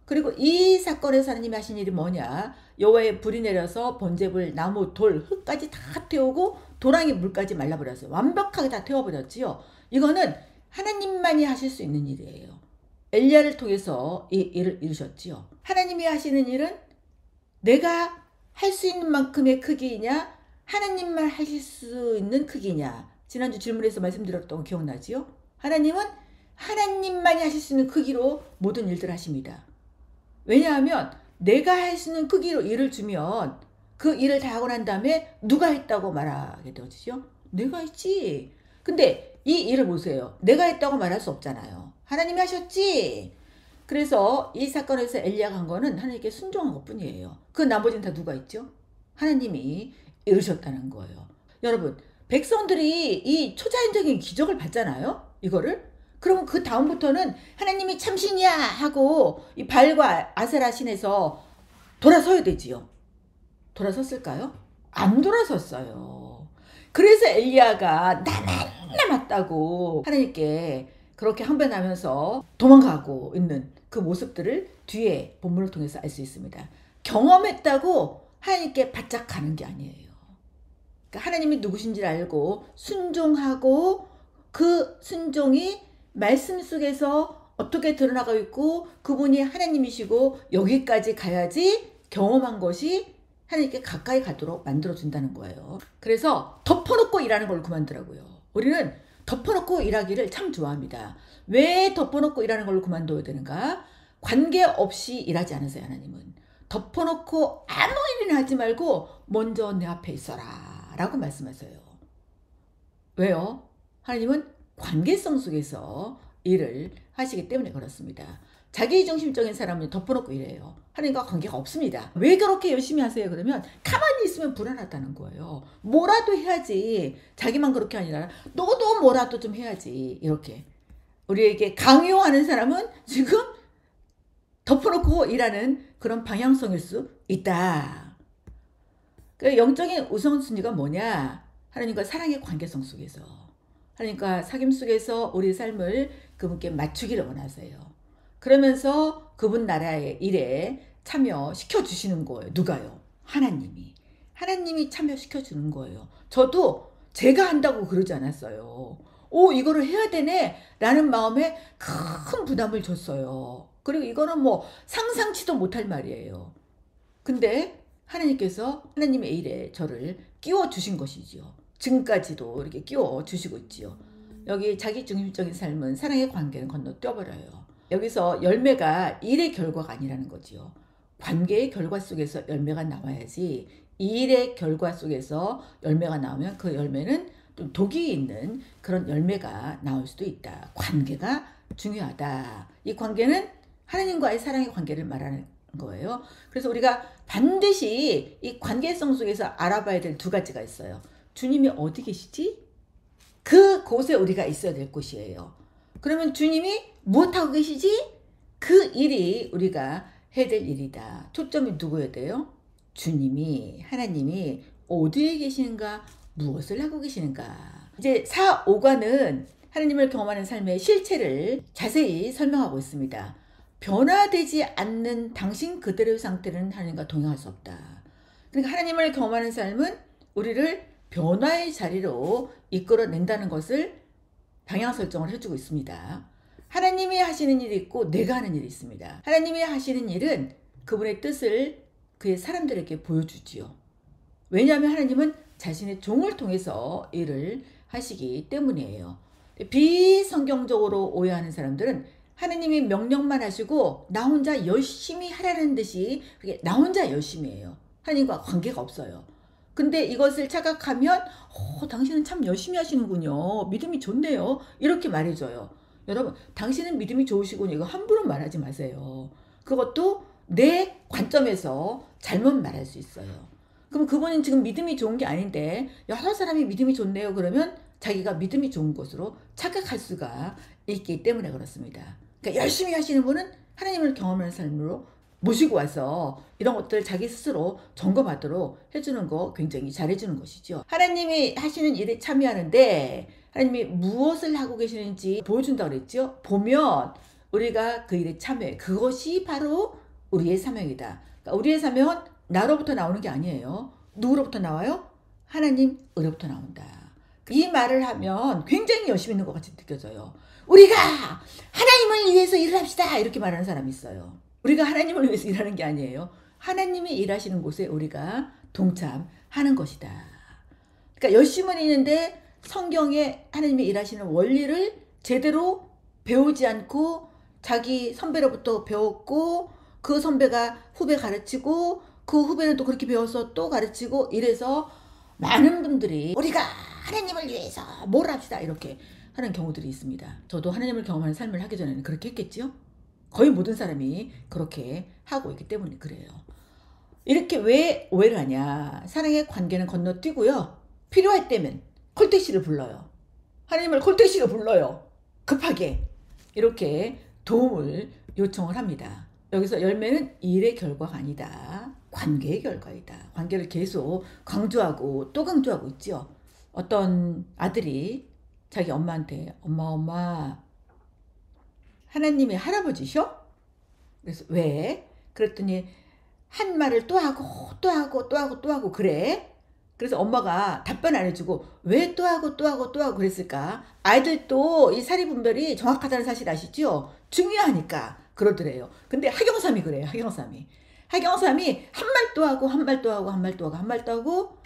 [SPEAKER 1] 그리고 이 사건에서 하나님이 하신 일이 뭐냐? 여호와의 불이 내려서 번제불, 나무, 돌, 흙까지 다 태우고 도랑이 물까지 말라버렸어요. 완벽하게 다 태워버렸지요. 이거는 하나님만이 하실 수 있는 일이에요. 엘리야를 통해서 이 일을 이루셨지요. 하나님이 하시는 일은 내가 할 수 있는 만큼의 크기냐, 하나님만 하실 수 있는 크기냐. 지난주 질문에서 말씀드렸던 거 기억나지요? 하나님은 하나님만이 하실 수 있는 크기로 모든 일들을 하십니다. 왜냐하면 내가 할 수 있는 크기로 일을 주면 그 일을 다 하고 난 다음에 누가 했다고 말하게 되어지죠? 내가 했지. 근데 이 일을 보세요. 내가 했다고 말할 수 없잖아요. 하나님이 하셨지. 그래서 이 사건에서 엘리야가 한 거는 하나님께 순종한 것 뿐이에요. 그 나머지는 다 누가 있죠? 하나님이 이루셨다는 거예요. 여러분, 백성들이 이 초자연적인 기적을 봤잖아요. 이거를. 그러면 그 다음부터는 하나님이 참신이야 하고 이 바알과 아세라 신에서 돌아서야 되지요. 돌아섰을까요? 안 돌아섰어요. 그래서 엘리야가 나만 남았다고 하나님께 그렇게 항변하면서 도망가고 있는 그 모습들을 뒤에 본문을 통해서 알 수 있습니다. 경험했다고 하나님께 바짝 가는 게 아니에요. 그러니까 하나님이 누구신지를 알고 순종하고 그 순종이 말씀 속에서 어떻게 드러나고 있고 그분이 하나님이시고 여기까지 가야지 경험한 것이 하나님께 가까이 가도록 만들어준다는 거예요. 그래서 덮어놓고 일하는 걸 그만두라고요. 우리는 덮어놓고 일하기를 참 좋아합니다. 왜 덮어놓고 일하는 걸 그만둬야 되는가? 관계없이 일하지 않으세요. 하나님은 덮어놓고 아무 일이나 하지 말고 먼저 내 앞에 있어라 라고 말씀하세요. 왜요? 하나님은 관계성 속에서 일을 하시기 때문에 그렇습니다. 자기중심적인 사람은 덮어놓고 이래요. 하나님과 관계가 없습니다. 왜 그렇게 열심히 하세요? 그러면 가만히 있으면 불안하다는 거예요. 뭐라도 해야지. 자기만 그렇게 아니라 너도 뭐라도 좀 해야지. 이렇게 우리에게 강요하는 사람은 지금 덮어놓고 일하는 그런 방향성일 수 있다. 그러니까 영적인 우선순위가 뭐냐? 하나님과 사랑의 관계성 속에서, 하나님과 사귐 속에서 우리 삶을 그분께 맞추기를 원하세요. 그러면서 그분 나라의 일에 참여시켜 주시는 거예요. 누가요? 하나님이. 하나님이 참여시켜 주는 거예요. 저도 제가 한다고 그러지 않았어요. 오, 이거를 해야 되네 라는 마음에 큰 부담을 줬어요. 그리고 이거는 뭐 상상치도 못할 말이에요. 근데 하나님께서 하나님의 일에 저를 끼워 주신 것이지요. 지금까지도 이렇게 끼워 주시고 있지요. 여기 자기중심적인 삶은 사랑의 관계는 건너뛰어버려요. 여기서 열매가 일의 결과가 아니라는 거지요. 관계의 결과 속에서 열매가 나와야지, 일의 결과 속에서 열매가 나오면 그 열매는 좀 독이 있는 그런 열매가 나올 수도 있다. 관계가 중요하다. 이 관계는 하나님과의 사랑의 관계를 말하는 거예요. 그래서 우리가 반드시 이 관계성 속에서 알아봐야 될 두 가지가 있어요. 주님이 어디 계시지? 그곳에 우리가 있어야 될 곳이에요. 그러면 주님이 무엇하고 계시지? 그 일이 우리가 해야 될 일이다. 초점이 누구여야 돼요? 주님이, 하나님이 어디에 계시는가, 무엇을 하고 계시는가. 이제 4, 5과는 하나님을 경험하는 삶의 실체를 자세히 설명하고 있습니다. 변화되지 않는 당신 그대로의 상태는 하나님과 동행할 수 없다. 그러니까 하나님을 경험하는 삶은 우리를 변화의 자리로 이끌어낸다는 것을 방향 설정을 해주고 있습니다. 하나님이 하시는 일이 있고 내가 하는 일이 있습니다. 하나님이 하시는 일은 그분의 뜻을 그의 사람들에게 보여주지요. 왜냐하면 하나님은 자신의 종을 통해서 일을 하시기 때문이에요. 비성경적으로 오해하는 사람들은 하나님이 명령만 하시고 나 혼자 열심히 하라는 듯이 그게 나 혼자 열심히 해요. 하나님과 관계가 없어요. 근데 이것을 착각하면 당신은 참 열심히 하시는군요. 믿음이 좋네요. 이렇게 말해줘요. 여러분, 당신은 믿음이 좋으시군요. 이거 함부로 말하지 마세요. 그것도 내 관점에서 잘못 말할 수 있어요. 그럼 그분은 지금 믿음이 좋은 게 아닌데 여러 사람이 믿음이 좋네요. 그러면 자기가 믿음이 좋은 것으로 착각할 수가 있기 때문에 그렇습니다. 그러니까 열심히 하시는 분은 하나님을 경험하는 삶으로 모시고 와서 이런 것들 자기 스스로 점검하도록 해주는 거 굉장히 잘해주는 것이죠. 하나님이 하시는 일에 참여하는데 하나님이 무엇을 하고 계시는지 보여준다고 그랬죠. 보면 우리가 그 일에 참여해. 그것이 바로 우리의 사명이다. 그러니까 우리의 사명은 나로부터 나오는 게 아니에요. 누구로부터 나와요? 하나님으로부터 나온다. 이 말을 하면 굉장히 열심히 있는 것 같이 느껴져요. 우리가 하나님을 위해서 일을 합시다 이렇게 말하는 사람이 있어요. 우리가 하나님을 위해서 일하는 게 아니에요. 하나님이 일하시는 곳에 우리가 동참하는 것이다. 그러니까 열심히 있는데 성경에 하나님이 일하시는 원리를 제대로 배우지 않고 자기 선배로부터 배웠고 그 선배가 후배 가르치고 그 후배는 또 그렇게 배워서 또 가르치고 이래서 많은 분들이 우리가 하나님을 위해서 뭘 합시다 이렇게 하는 경우들이 있습니다. 저도 하나님을 경험하는 삶을 하기 전에는 그렇게 했겠죠. 거의 모든 사람이 그렇게 하고 있기 때문에 그래요. 이렇게 왜 오해를 하냐. 사랑의 관계는 건너뛰고요. 필요할 때면 콜택시를 불러요. 하나님을 콜택시로 불러요. 급하게 이렇게 도움을 요청을 합니다. 여기서 열매는 일의 결과가 아니다. 관계의 결과이다. 관계를 계속 강조하고 또 강조하고 있죠. 어떤 아들이 자기 엄마한테 엄마 하나님의 할아버지셔? 그래서 왜? 그랬더니 한 말을 또 하고 또 하고 또 하고 또 하고 그래. 그래서 엄마가 답변 안 해주고 왜 또 하고 또 하고 또 하고 그랬을까? 아이들도 이 사리분별이 정확하다는 사실 아시죠? 중요하니까 그러더래요. 근데 하경삼이 그래요. 하경삼이 한 말 또 하고 한 말 또 하고 한 말 또 하고 한 말 또 하고.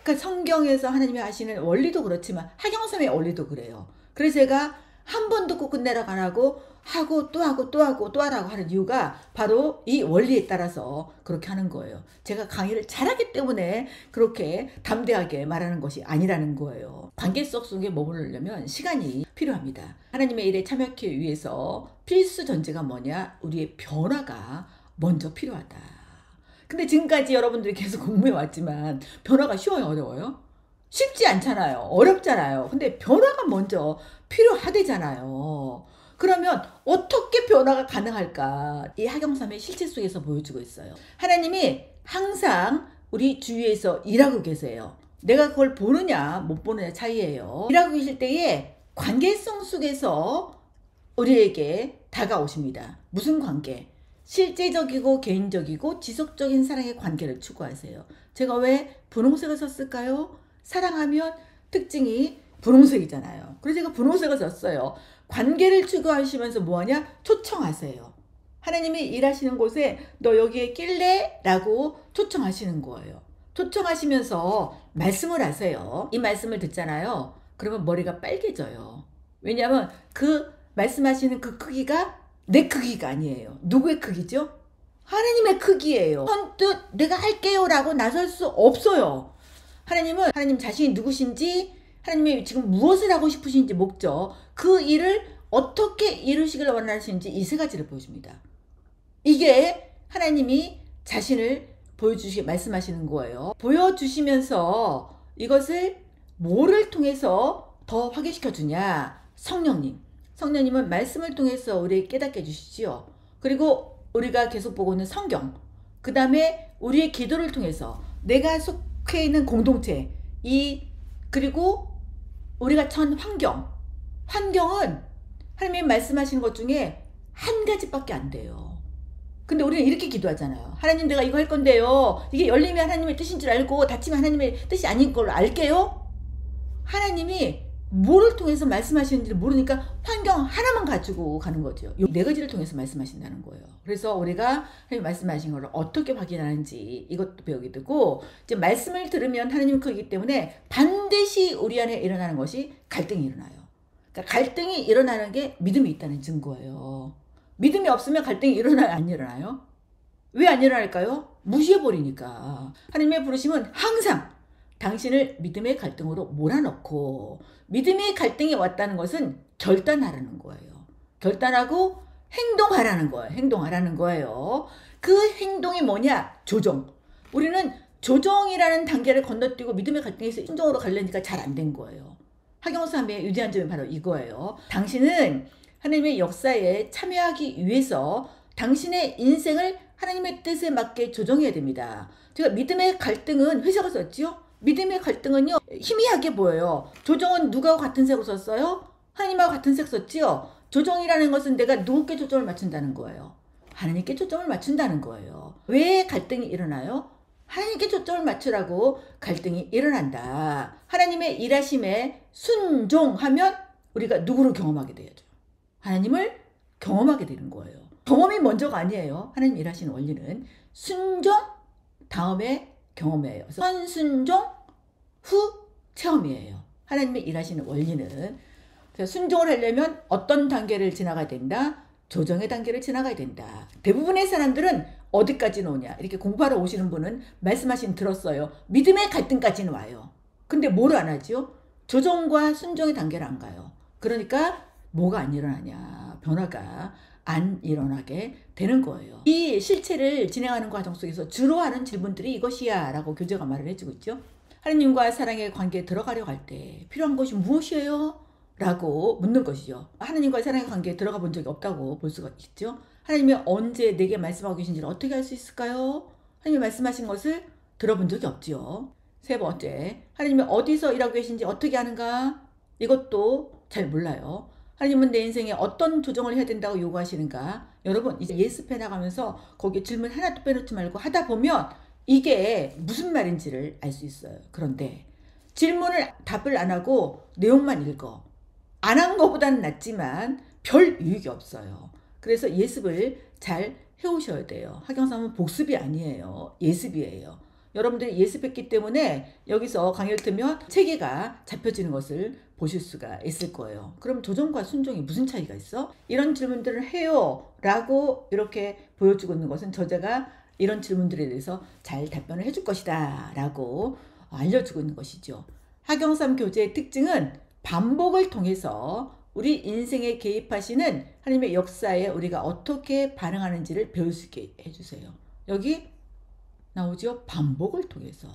[SPEAKER 1] 그러니까 성경에서 하나님이 하시는 원리도 그렇지만 하경삼의 원리도 그래요. 그래서 제가 한 번 듣고 끝내라고 안 하고 하고 또 하고 또 하고 또 하라고 하는 이유가 바로 이 원리에 따라서 그렇게 하는 거예요. 제가 강의를 잘하기 때문에 그렇게 담대하게 말하는 것이 아니라는 거예요. 관계 속에 머무르려면 시간이 필요합니다. 하나님의 일에 참여하기 위해서 필수 전제가 뭐냐? 우리의 변화가 먼저 필요하다. 근데 지금까지 여러분들이 계속 공부해 왔지만 변화가 쉬워요, 어려워요? 쉽지 않잖아요. 어렵잖아요. 근데 변화가 먼저 필요하대잖아요. 그러면 어떻게 변화가 가능할까? 이 하경삼의 실체 속에서 보여주고 있어요. 하나님이 항상 우리 주위에서 일하고 계세요. 내가 그걸 보느냐 못 보느냐 차이예요. 일하고 계실 때에 관계성 속에서 우리에게 다가오십니다. 무슨 관계? 실제적이고 개인적이고 지속적인 사랑의 관계를 추구하세요. 제가 왜 분홍색을 썼을까요? 사랑하면 특징이 분홍색이잖아요. 그래서 제가 분홍색을 썼어요. 관계를 추구하시면서 뭐하냐? 초청하세요. 하나님이 일하시는 곳에 너 여기에 낄래? 라고 초청하시는 거예요. 초청하시면서 말씀을 하세요. 이 말씀을 듣잖아요. 그러면 머리가 빨개져요. 왜냐하면 그 말씀하시는 그 크기가 내 크기가 아니에요. 누구의 크기죠? 하나님의 크기예요. 선뜻 내가 할게요 라고 나설 수 없어요. 하나님은 하나님 자신이 누구신지, 하나님이 지금 무엇을 하고 싶으신지 목적, 그 일을 어떻게 이루시길 원하시는지 이 세 가지를 보여줍니다. 이게 하나님이 자신을 보여주시게 말씀하시는 거예요. 보여주시면서 이것을 뭐를 통해서 더 확인시켜 주냐? 성령님. 성령님은 말씀을 통해서 우리에게 깨닫게 해주시지요. 그리고 우리가 계속 보고 있는 성경, 그 다음에 우리의 기도를 통해서 내가 속해 있는 공동체, 그리고 우리가 처한 환경은 하나님이 말씀하시는 것 중에 한 가지밖에 안 돼요. 근데 우리는 이렇게 기도하잖아요. 하나님, 내가 이거 할 건데요, 이게 열리면 하나님의 뜻인 줄 알고 닫히면 하나님의 뜻이 아닌 걸로 알게요. 하나님이 뭐를 통해서 말씀하시는지를 모르니까 환경 하나만 가지고 가는 거죠. 이 네 가지를 통해서 말씀하신다는 거예요. 그래서 우리가 하나님 말씀하신 걸 어떻게 확인하는지 이것도 배우게 되고, 이제 말씀을 들으면 하나님 크기 때문에 반드시 우리 안에 일어나는 것이 갈등이 일어나요. 그러니까 갈등이 일어나는 게 믿음이 있다는 증거예요. 믿음이 없으면 갈등이 일어나요, 안 일어나요? 왜 안 일어날까요? 무시해버리니까. 하나님의 부르심은 항상 당신을 믿음의 갈등으로 몰아넣고, 믿음의 갈등이 왔다는 것은 결단하라는 거예요. 결단하고 행동하라는 거예요. 행동하라는 거예요. 그 행동이 뭐냐? 조정. 우리는 조정이라는 단계를 건너뛰고 믿음의 갈등에서 신정으로 가려니까 잘 안 된 거예요. 하경삼의 유대한 점이 바로 이거예요. 당신은 하나님의 역사에 참여하기 위해서 당신의 인생을 하나님의 뜻에 맞게 조정해야 됩니다. 제가 믿음의 갈등은 회색을 썼죠? 믿음의 갈등은요, 희미하게 보여요. 조정은 누구하고 같은 색으로 썼어요? 하나님하고 같은 색 썼지요? 조정이라는 것은 내가 누구께 초점을 맞춘다는 거예요. 하나님께 초점을 맞춘다는 거예요. 왜 갈등이 일어나요? 하나님께 초점을 맞추라고 갈등이 일어난다. 하나님의 일하심에 순종하면 우리가 누구를 경험하게 되죠? 하나님을 경험하게 되는 거예요. 경험이 먼저가 아니에요. 하나님 일하시는 원리는 순종 다음에 경험이에요. 선순종 후 체험이에요. 하나님의 일하시는 원리는. 그래서 순종을 하려면 어떤 단계를 지나가야 된다? 조정의 단계를 지나가야 된다. 대부분의 사람들은 어디까지 오냐? 이렇게 공부하러 오시는 분은 말씀하신 들었어요. 믿음의 갈등까지는 와요. 근데 뭘 안 하죠? 조정과 순종의 단계를 안 가요. 그러니까 뭐가 안 일어나냐? 변화가 안 일어나게 되는 거예요. 이 실체를 진행하는 과정 속에서 주로 하는 질문들이 이것이야 라고 교재가 말을 해주고 있죠. 하나님과 사랑의 관계에 들어가려고 할 때 필요한 것이 무엇이에요? 라고 묻는 것이죠. 하나님과 사랑의 관계에 들어가 본 적이 없다고 볼 수가 있죠. 하나님이 언제 내게 말씀하고 계신지를 어떻게 알 수 있을까요? 하나님이 말씀하신 것을 들어본 적이 없죠. 세 번째, 하나님이 어디서 일하고 계신지 어떻게 아는가? 이것도 잘 몰라요. 하나님은 내 인생에 어떤 조정을 해야 된다고 요구하시는가? 여러분, 이제 예습해 나가면서 거기에 질문 하나도 빼놓지 말고 하다 보면 이게 무슨 말인지를 알 수 있어요. 그런데 답을 안 하고 내용만 읽어. 안 한 것보다는 낫지만 별 유익이 없어요. 그래서 예습을 잘 해오셔야 돼요. 하경삼은 복습이 아니에요. 예습이에요. 여러분들이 예습했기 때문에 여기서 강의를 틀면 체계가 잡혀지는 것을 보실 수가 있을 거예요. 그럼 조정과 순종이 무슨 차이가 있어? 이런 질문들을 해요 라고 이렇게 보여주고 있는 것은 저자가 이런 질문들에 대해서 잘 답변을 해줄 것이다 라고 알려주고 있는 것이죠. 하경3 교재의 특징은 반복을 통해서 우리 인생에 개입하시는 하나님의 역사에 우리가 어떻게 반응하는지를 배울 수 있게 해주세요. 여기 나오죠? 반복을 통해서.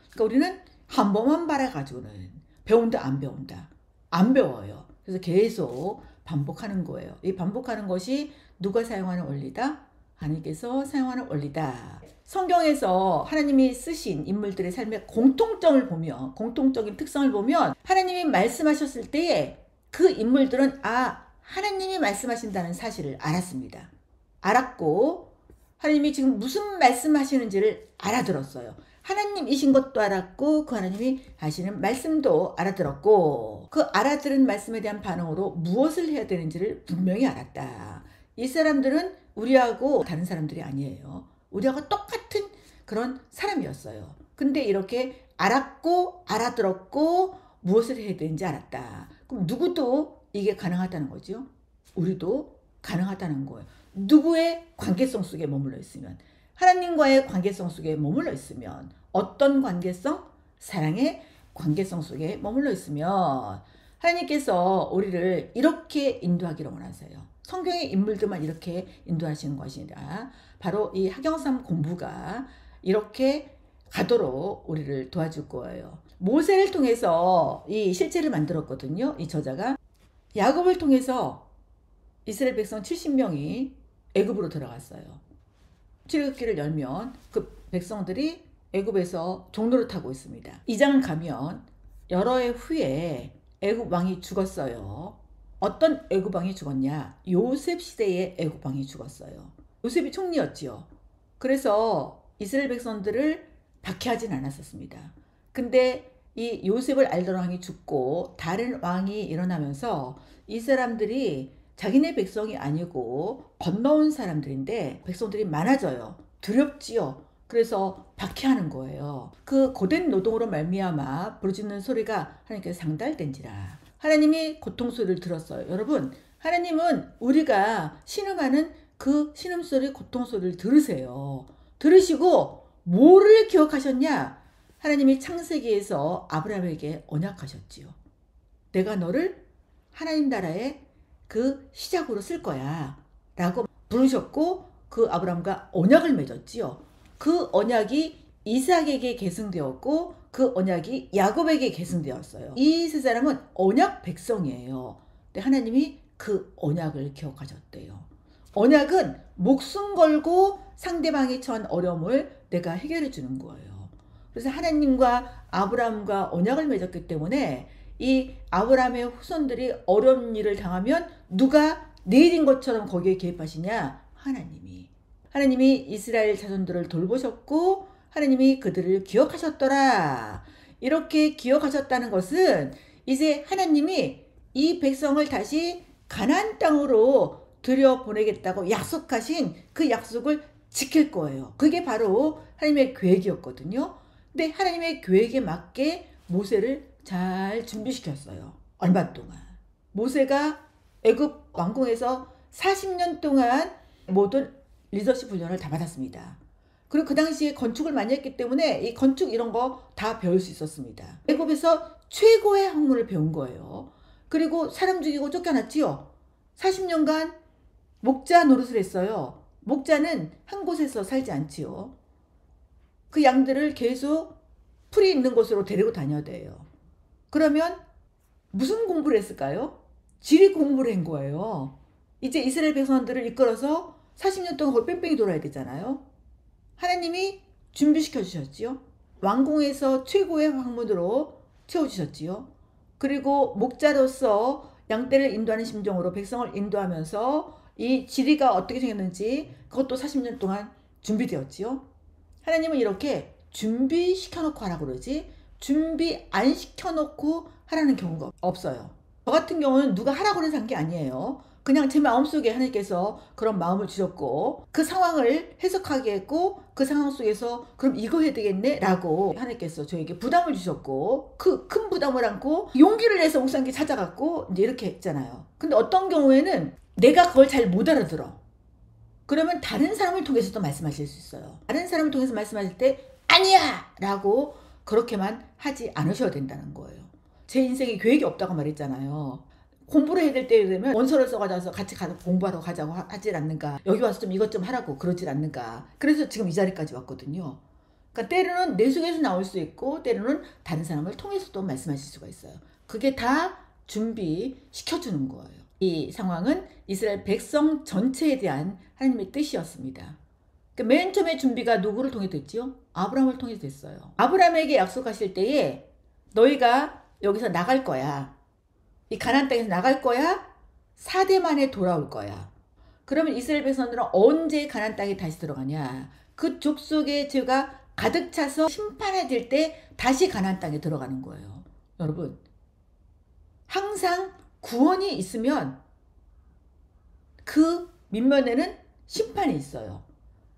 [SPEAKER 1] 그러니까 우리는 한 번만 바라가지고는 배운다 안 배운다. 안 배워요. 그래서 계속 반복하는 거예요. 이 반복하는 것이 누가 사용하는 원리다? 하나님께서 사용하는 원리다. 성경에서 하나님이 쓰신 인물들의 삶의 공통점을 보면, 공통적인 특성을 보면 하나님이 말씀하셨을 때에 그 인물들은 하나님이 말씀하신다는 사실을 알았습니다. 알았고 하나님이 지금 무슨 말씀하시는지를 알아들었어요. 하나님이신 것도 알았고 그 하나님이 하시는 말씀도 알아들었고 그 알아들은 말씀에 대한 반응으로 무엇을 해야 되는지를 분명히 알았다. 이 사람들은 우리하고 다른 사람들이 아니에요. 우리하고 똑같은 그런 사람이었어요. 근데 이렇게 알았고 알아들었고 무엇을 해야 되는지 알았다. 그럼 누구도 이게 가능하다는 거죠. 우리도 가능하다는 거예요. 누구의 관계성 속에 머물러 있으면, 하나님과의 관계성 속에 머물러 있으면, 어떤 관계성? 사랑의 관계성 속에 머물러 있으면 하나님께서 우리를 이렇게 인도하기를 원하세요. 성경의 인물들만 이렇게 인도하시는 것이 아니라 바로 이 하경3 공부가 이렇게 가도록 우리를 도와줄 거예요. 모세를 통해서 이 실체를 만들었거든요. 이 저자가 야곱을 통해서 이스라엘 백성 70명이 애굽으로 들어갔어요. 출애굽기를 열면 그 백성들이 애굽에서 종로를 타고 있습니다. 2장을 가면 여러 해 후에 애굽 왕이 죽었어요. 어떤 애굽 왕이 죽었냐? 요셉 시대의 애굽 왕이 죽었어요. 요셉이 총리였지요. 그래서 이스라엘 백성들을 박해하진 않았었습니다. 근데 이 요셉을 알던 왕이 죽고 다른 왕이 일어나면서 이 사람들이 자기네 백성이 아니고 건너온 사람들인데 백성들이 많아져요. 두렵지요. 그래서 박해하는 거예요. 그 고된 노동으로 말미암아 부르짖는 소리가 하나님께서 상달된지라. 하나님이 고통 소리를 들었어요. 여러분, 하나님은 우리가 신음하는 그 신음소리, 고통 소리를 들으세요. 들으시고 뭐를 기억하셨냐? 하나님이 창세기에서 아브라함에게 언약하셨지요. 내가 너를 하나님 나라의 그 시작으로 쓸 거야 라고 부르셨고 그 아브라함과 언약을 맺었지요. 그 언약이 이삭에게 계승되었고 그 언약이 야곱에게 계승되었어요. 이 세 사람은 언약 백성이에요. 근데 하나님이 그 언약을 기억하셨대요. 언약은 목숨 걸고 상대방이 처한 어려움을 내가 해결해 주는 거예요. 그래서 하나님과 아브라함과 언약을 맺었기 때문에 이 아브라함의 후손들이 어려운 일을 당하면 누가 내일인 것처럼 거기에 개입하시냐? 하나님이 이스라엘 자손들을 돌보셨고 하나님이 그들을 기억하셨더라. 이렇게 기억하셨다는 것은 이제 하나님이 이 백성을 다시 가나안 땅으로 들여보내겠다고 약속하신 그 약속을 지킬 거예요. 그게 바로 하나님의 계획이었거든요. 근데 하나님의 계획에 맞게 모세를 잘 준비시켰어요. 얼마 동안. 모세가 애굽 왕궁에서 40년 동안 모든 리더십 훈련을 다 받았습니다. 그리고 그 당시에 건축을 많이 했기 때문에 이 건축 이런 거 다 배울 수 있었습니다. 애굽에서 최고의 학문을 배운 거예요. 그리고 사람 죽이고 쫓겨났지요. 40년간 목자 노릇을 했어요. 목자는 한 곳에서 살지 않지요. 그 양들을 계속 풀이 있는 곳으로 데리고 다녀야 돼요. 그러면 무슨 공부를 했을까요? 지리 공부를 한 거예요. 이제 이스라엘 백성들을 이끌어서 40년 동안 거기 뺑뺑이 돌아야 되잖아요. 하나님이 준비시켜 주셨지요. 왕궁에서 최고의 학문으로 채워주셨지요. 그리고 목자로서 양떼를 인도하는 심정으로 백성을 인도하면서 이 지리가 어떻게 생겼는지 그것도 40년 동안 준비되었지요. 하나님은 이렇게 준비시켜놓고 하라고 그러지 준비 안 시켜놓고 하라는 경우가 없어요. 저 같은 경우는 누가 하라고 해서 한 게 아니에요. 그냥 제 마음속에 하나님께서 그런 마음을 주셨고 그 상황을 해석하게 했고 그 상황 속에서 그럼 이거 해야 되겠네 라고 하나님께서 저에게 부담을 주셨고 그 큰 부담을 안고 용기를 내서 묵상기 찾아갔고 이제 이렇게 했잖아요. 근데 어떤 경우에는 내가 그걸 잘 못 알아들어. 그러면 다른 사람을 통해서도 말씀하실 수 있어요. 다른 사람을 통해서 말씀하실 때 아니야! 라고 그렇게만 하지 않으셔야 된다는 거예요. 제 인생에 계획이 없다고 말했잖아요. 공부를 해야 될 때 되면 원서를 써가지고 같이 가서 공부하러 가자고 하질 않는가. 여기 와서 좀 이것 좀 하라고 그러질 않는가. 그래서 지금 이 자리까지 왔거든요. 그러니까 때로는 내 속에서 나올 수 있고 때로는 다른 사람을 통해서도 말씀하실 수가 있어요. 그게 다 준비시켜주는 거예요. 이 상황은 이스라엘 백성 전체에 대한 하나님의 뜻이었습니다. 그러니까 맨 처음에 준비가 누구를 통해 됐지요? 아브라함을 통해 됐어요. 아브라함에게 약속하실 때에 너희가 여기서 나갈 거야. 이 가나안 땅에서 나갈 거야. 4대 만에 돌아올 거야. 그러면 이스라엘 백성들은 언제 가나안 땅에 다시 들어가냐? 그 족속의 죄가 가득 차서 심판해질 때 다시 가나안 땅에 들어가는 거예요. 여러분, 항상 구원이 있으면 그 밑면에는 심판이 있어요.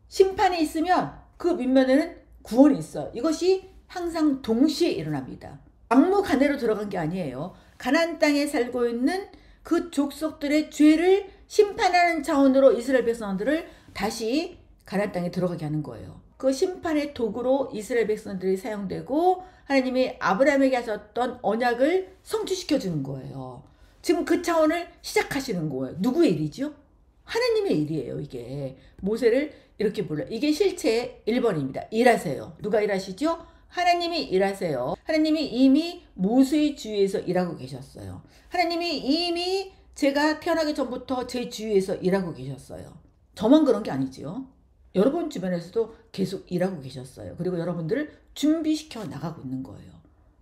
[SPEAKER 1] 심판이 있으면 그 밑면에는 구원이 있어요. 이것이 항상 동시에 일어납니다. 막무가내로 들어간 게 아니에요. 가나안 땅에 살고 있는 그 족속들의 죄를 심판하는 차원으로 이스라엘 백성들을 다시 가나안 땅에 들어가게 하는 거예요. 그 심판의 도구로 이스라엘 백성들이 사용되고 하나님이 아브라함에게 하셨던 언약을 성취시켜 주는 거예요. 지금 그 차원을 시작하시는 거예요. 누구의 일이죠? 하나님의 일이에요. 이게 모세를 이렇게 불러요. 이게 실체 1번입니다. 일하세요. 누가 일하시죠? 하나님이 일하세요. 하나님이 이미 모세의 주위에서 일하고 계셨어요. 하나님이 이미 제가 태어나기 전부터 제 주위에서 일하고 계셨어요. 저만 그런 게 아니지요. 여러분 주변에서도 계속 일하고 계셨어요. 그리고 여러분들을 준비시켜 나가고 있는 거예요.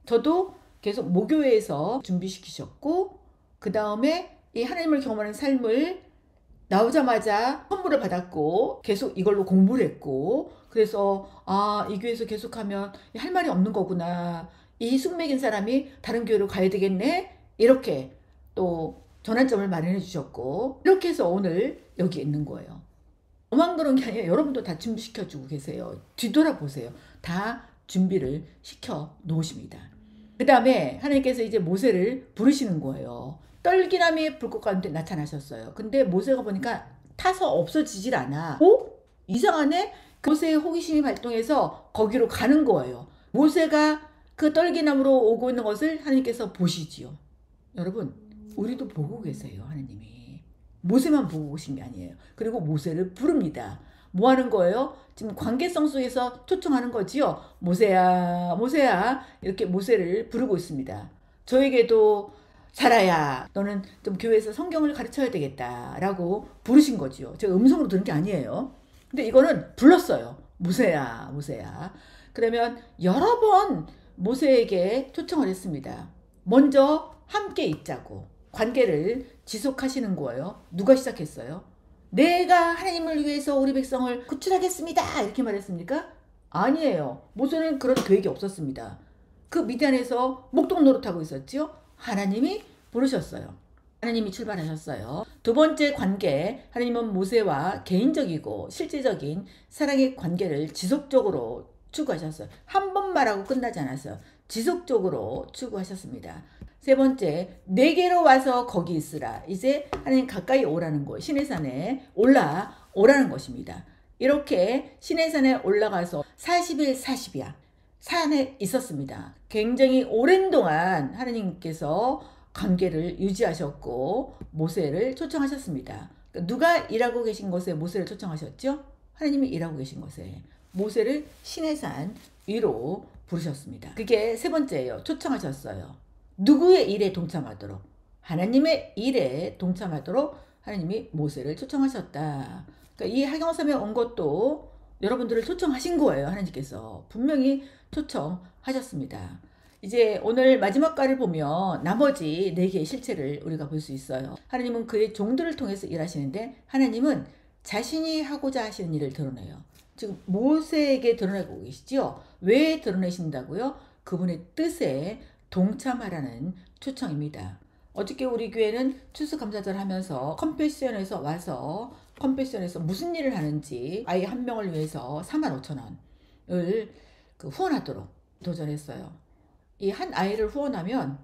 [SPEAKER 1] 저도 계속 모교회에서 준비시키셨고 그 다음에 이 하나님을 경험하는 삶을 나오자마자 선물을 받았고 계속 이걸로 공부를 했고 그래서 이 교회에서 계속하면 할 말이 없는 거구나. 이 숙맥인 사람이 다른 교회로 가야 되겠네. 이렇게 또 전환점을 마련해 주셨고 이렇게 해서 오늘 여기 있는 거예요. 저만 그런 게 아니라 여러분도 다 준비시켜주고 계세요. 뒤돌아보세요. 다 준비를 시켜 놓으십니다. 그 다음에 하나님께서 이제 모세를 부르시는 거예요. 떨기나무의 불꽃 가운데 나타나셨어요. 근데 모세가 보니까 타서 없어지질 않아. 이상하네? 모세의 호기심이 발동해서 거기로 가는 거예요. 모세가 그 떨기나무로 오고 있는 것을 하나님께서 보시지요. 여러분, 우리도 보고 계세요. 하나님이. 모세만 보고 오신 게 아니에요. 그리고 모세를 부릅니다. 뭐 하는 거예요? 지금 관계성 속에서 초청하는 거지요. 모세야, 모세야. 이렇게 모세를 부르고 있습니다. 저에게도 사라야, 너는 좀 교회에서 성경을 가르쳐야 되겠다 라고 부르신 거지요. 제가 음성으로 들은 게 아니에요. 근데 이거는 불렀어요. 모세야, 모세야. 그러면 여러 번 모세에게 초청을 했습니다. 먼저 함께 있자고 관계를 지속하시는 거예요. 누가 시작했어요? 내가 하나님을 위해서 우리 백성을 구출하겠습니다 이렇게 말했습니까? 아니에요. 모세는 그런 계획이 없었습니다. 그 미디안에서 목동 노릇하고 있었지요. 하나님이 부르셨어요. 하나님이 출발하셨어요. 두 번째 관계, 하나님은 모세와 개인적이고 실제적인 사랑의 관계를 지속적으로 추구하셨어요. 한 번 말하고 끝나지 않았어요. 지속적으로 추구하셨습니다. 세 번째, 내게로 와서 거기 있으라. 이제 하나님 가까이 오라는 거, 시내산에 올라오라는 것입니다. 이렇게 시내산에 올라가서 40일 40이야. 산에 있었습니다. 굉장히 오랜 동안 하나님께서 관계를 유지하셨고 모세를 초청하셨습니다. 누가 일하고 계신 곳에 모세를 초청하셨죠? 하나님이 일하고 계신 곳에 모세를 시내산 위로 부르셨습니다. 그게 세 번째예요. 초청하셨어요. 누구의 일에 동참하도록? 하나님의 일에 동참하도록 하나님이 모세를 초청하셨다. 그러니까 이 하경섬에 온 것도 여러분들을 초청하신 거예요. 하나님께서 분명히 초청하셨습니다. 이제 오늘 마지막 가를 보면 나머지 4개의 실체를 우리가 볼 수 있어요. 하나님은 그의 종들을 통해서 일하시는데 하나님은 자신이 하고자 하시는 일을 드러내요. 지금 모세에게 드러내고 계시죠? 왜 드러내신다고요? 그분의 뜻에 동참하라는 초청입니다. 어저께 우리 교회는 추수감사절 하면서 컴패션에서 와서 컴패션에서 무슨 일을 하는지 아이 한 명을 위해서 45,000원을 후원하도록 도전했어요. 이 한 아이를 후원하면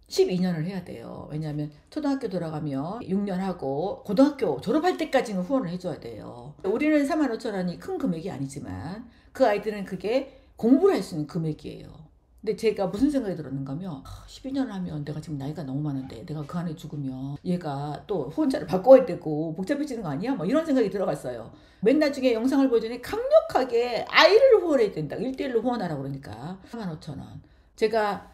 [SPEAKER 1] 12년을 해야 돼요. 왜냐하면 초등학교 들어가면 6년 하고 고등학교 졸업할 때까지는 후원을 해줘야 돼요. 우리는 45,000원이 큰 금액이 아니지만 그 아이들은 그게 공부를 할 수 있는 금액이에요. 근데 제가 무슨 생각이 들었는가 하면 12년 하면 내가 지금 나이가 너무 많은데 내가 그 안에 죽으면 얘가 또 후원자를 바꿔야 되고 복잡해지는 거 아니야? 뭐 이런 생각이 들어갔어요. 맨 나중에 영상을 보여주니 강력하게 아이를 후원해야 된다. 1대1로 후원하라고 그러니까 45,000원. 제가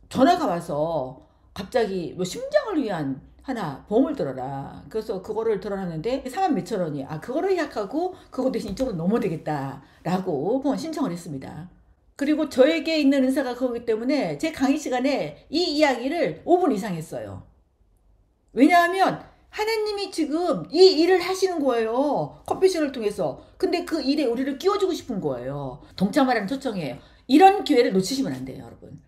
[SPEAKER 1] 전화가 와서 갑자기 뭐 심장을 위한 하나 보험을 들어라. 그래서 그거를 들어놨는데 4만 몇천 원이 그거를 예약하고 그거 대신 이쪽으로 넘어야 되겠다 라고 후원 신청을 했습니다. 그리고 저에게 있는 은사가 그거기 때문에 제 강의 시간에 이 이야기를 5분 이상 했어요. 왜냐하면 하나님이 지금 이 일을 하시는 거예요. 컴패션을 통해서. 근데 그 일에 우리를 끼워주고 싶은 거예요. 동참하라는 초청이에요. 이런 기회를 놓치시면 안 돼요, 여러분.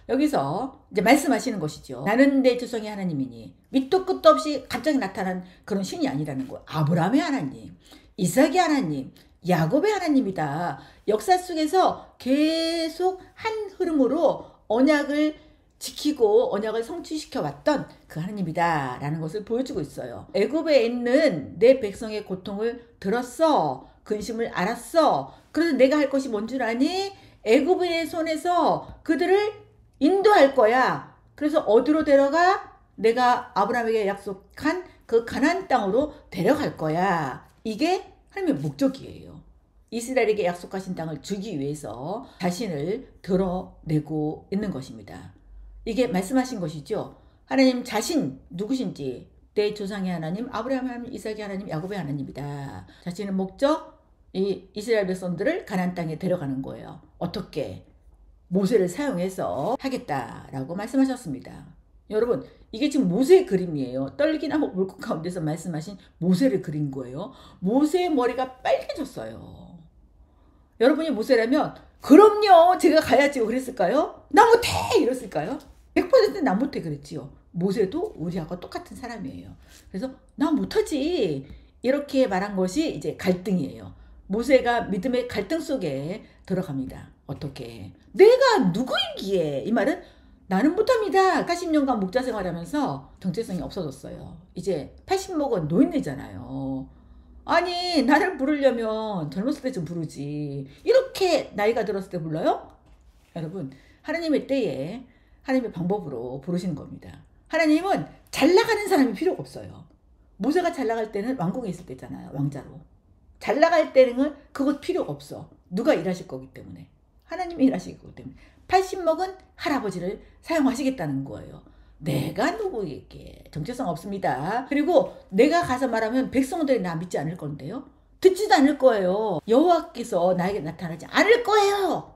[SPEAKER 1] 여기서 이제 말씀하시는 것이죠. 나는 내 조상의 하나님이니 밑도 끝도 없이 갑자기 나타난 그런 신이 아니라는 거예요. 아브라함의 하나님, 이삭의 하나님, 야곱의 하나님이다. 역사 속에서 계속 한 흐름으로 언약을 지키고 언약을 성취시켜 왔던 그 하나님이다 라는 것을 보여주고 있어요. 애굽에 있는 내 백성의 고통을 들었어. 근심을 알았어. 그래서 내가 할 것이 뭔 줄 아니? 애굽인의 손에서 그들을 인도할 거야. 그래서 어디로 데려가? 내가 아브라함에게 약속한 그 가나안 땅으로 데려갈 거야. 이게 하나님의 목적이에요. 이스라엘에게 약속하신 땅을 주기 위해서 자신을 드러내고 있는 것입니다. 이게 말씀하신 것이죠. 하나님 자신 누구신지 내 조상의 하나님, 아브라함의 하나님, 이삭의 하나님, 야곱의 하나님이다. 자신의 목적, 이 이스라엘 백성들을 가나안 땅에 데려가는 거예요. 어떻게? 모세를 사용해서 하겠다라고 말씀하셨습니다. 여러분, 이게 지금 모세의 그림이에요. 떨기나무 물고 가운데서 말씀하신 모세를 그린 거예요. 모세의 머리가 빨개졌어요. 여러분이 모세라면 그럼요 제가 가야지 그랬을까요? 나 못해 이랬을까요? 100%나 못해 그랬지요. 모세도 우리하고 똑같은 사람이에요. 그래서 나 못하지 이렇게 말한 것이 이제 갈등이에요. 모세가 믿음의 갈등 속에 들어갑니다. 어떻게? 내가 누구이기에? 이 말은 나는 못합니다. 80년간 목자 생활하면서 정체성이 없어졌어요. 이제 80 먹은 노인네잖아요. 아니 나를 부르려면 젊었을 때 좀 부르지. 이렇게 나이가 들었을 때 불러요? 여러분 하나님의 때에 하나님의 방법으로 부르시는 겁니다. 하나님은 잘 나가는 사람이 필요가 없어요. 모세가 잘 나갈 때는 왕궁에 있을 때잖아요. 왕자로. 잘 나갈 때는 그것 필요가 없어. 누가 일하실 거기 때문에. 하나님이 일하실 거기 때문에. 80 먹은 할아버지를 사용하시겠다는 거예요. 내가 누구에게 정체성 없습니다. 그리고 내가 가서 말하면 백성들이 나 믿지 않을 건데요. 듣지도 않을 거예요. 여호와께서 나에게 나타나지 않을 거예요.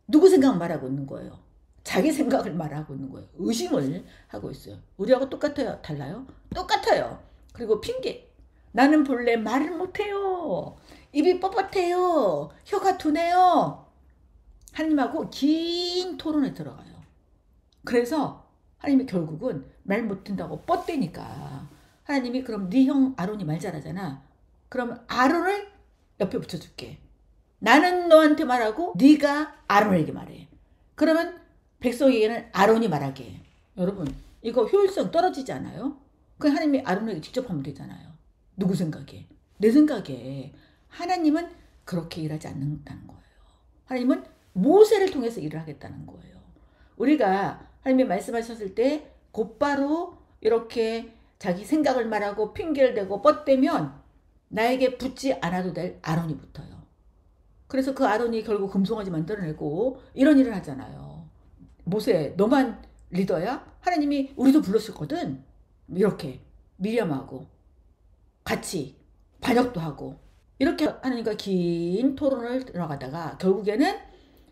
[SPEAKER 1] 누구 생각 말하고 있는 거예요. 자기 생각을 말하고 있는 거예요. 의심을 하고 있어요. 우리하고 똑같아요? 달라요? 똑같아요. 그리고 핑계. 나는 본래 말을 못해요. 입이 뻣뻣해요. 혀가 두네요. 하나님하고 긴 토론에 들어가요. 그래서 하나님이 결국은 말 못한다고 뻗대니까 하나님이 그럼 네 형 아론이 말 잘하잖아. 그럼 아론을 옆에 붙여줄게. 나는 너한테 말하고 네가 아론에게 말해. 그러면 백성에게는 아론이 말하게 해. 여러분 이거 효율성 떨어지지 않아요? 그냥 하나님이 아론에게 직접 하면 되잖아요. 누구 생각에? 내 생각에. 하나님은 그렇게 일하지 않는다는 거예요. 하나님은 모세를 통해서 일을 하겠다는 거예요. 우리가 하나님이 말씀하셨을 때 곧바로 이렇게 자기 생각을 말하고 핑계를 대고 뻗대면 나에게 붙지 않아도 될 아론이 붙어요. 그래서 그 아론이 결국 금송아지 만들어내고 이런 일을 하잖아요. 모세 너만 리더야? 하나님이 우리도 불렀었거든. 이렇게 미리암하고 같이 반역도 하고 이렇게 하나님과 긴 토론을 들어가다가 결국에는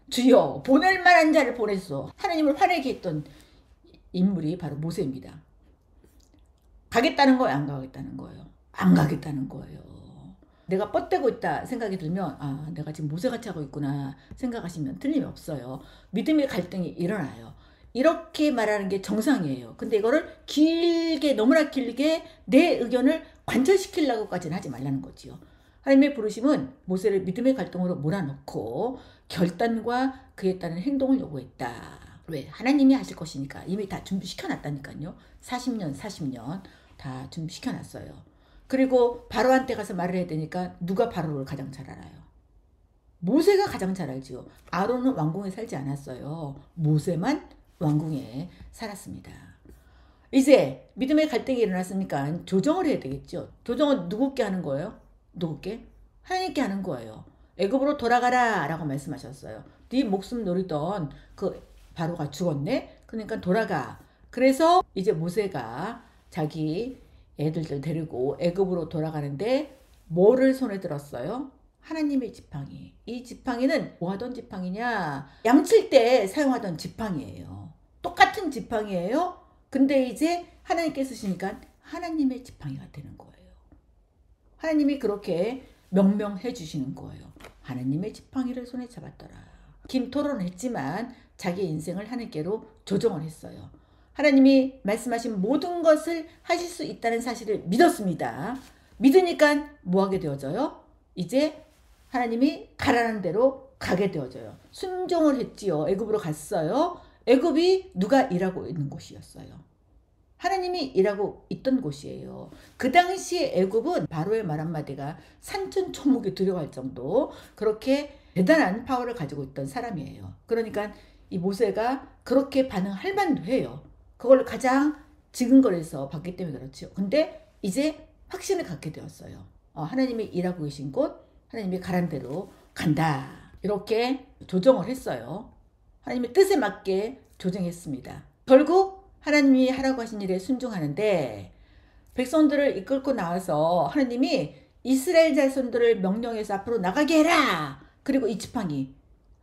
[SPEAKER 1] 주여 보낼 만한 자를 보냈어. 하나님을 화내게 했던 인물이 바로 모세입니다. 가겠다는 거예요? 안 가겠다는 거예요? 안 가겠다는 거예요. 내가 뻗대고 있다 생각이 들면 내가 지금 모세같이 하고 있구나 생각하시면 틀림이 없어요. 믿음의 갈등이 일어나요. 이렇게 말하는 게 정상이에요. 근데 이거를 길게, 너무나 길게 내 의견을 관철시키려고까지는 하지 말라는 거지요. 하나님의 부르심은 모세를 믿음의 갈등으로 몰아넣고 결단과 그에 따른 행동을 요구했다. 왜? 하나님이 하실 것이니까. 이미 다 준비시켜놨다니까요. 40년 다 준비시켜놨어요. 그리고 바로한테 가서 말을 해야 되니까 누가 바로를 가장 잘 알아요? 모세가 가장 잘 알지요. 아론은 왕궁에 살지 않았어요. 모세만 왕궁에 살았습니다. 이제 믿음의 갈등이 일어났으니까 조정을 해야 되겠죠. 조정은 누구께 하는 거예요? 누구께? 하나님께 하는 거예요. 애굽으로 돌아가라 라고 말씀하셨어요. 네 목숨 노리던 그 바로가 죽었네. 그러니까 돌아가. 그래서 이제 모세가 자기 애들들 데리고 애굽으로 돌아가는데 뭐를 손에 들었어요? 하나님의 지팡이. 이 지팡이는 뭐 하던 지팡이냐? 양칠 때 사용하던 지팡이에요. 똑같은 지팡이에요. 근데 이제 하나님께 쓰시니까 하나님의 지팡이가 되는 거예요. 하나님이 그렇게 명명해 주시는 거예요. 하나님의 지팡이를 손에 잡았더라. 긴 토론을 했지만 자기 인생을 하나님께로 조정을 했어요. 하나님이 말씀하신 모든 것을 하실 수 있다는 사실을 믿었습니다. 믿으니까 뭐 하게 되어져요? 이제 하나님이 가라는 대로 가게 되어져요. 순종을 했지요. 애굽으로 갔어요. 애굽이 누가 일하고 있는 곳이었어요. 하나님이 일하고 있던 곳이에요. 그 당시에 애굽은 바로의 말 한마디가 산천초목이 두려워할 정도 그렇게 대단한 파워를 가지고 있던 사람이에요. 그러니까 이 모세가 그렇게 반응할 만도 해요. 그걸 가장 지근거리에서 봤기 때문에 그렇죠. 근데 이제 확신을 갖게 되었어요. 하나님이 일하고 계신 곳, 하나님이 가란 대로 간다. 이렇게 조정을 했어요. 하나님의 뜻에 맞게 조정했습니다. 결국 하나님이 하라고 하신 일에 순종하는데 백성들을 이끌고 나와서 하나님이 이스라엘 자손들을 명령해서 앞으로 나가게 해라. 그리고 이 지팡이,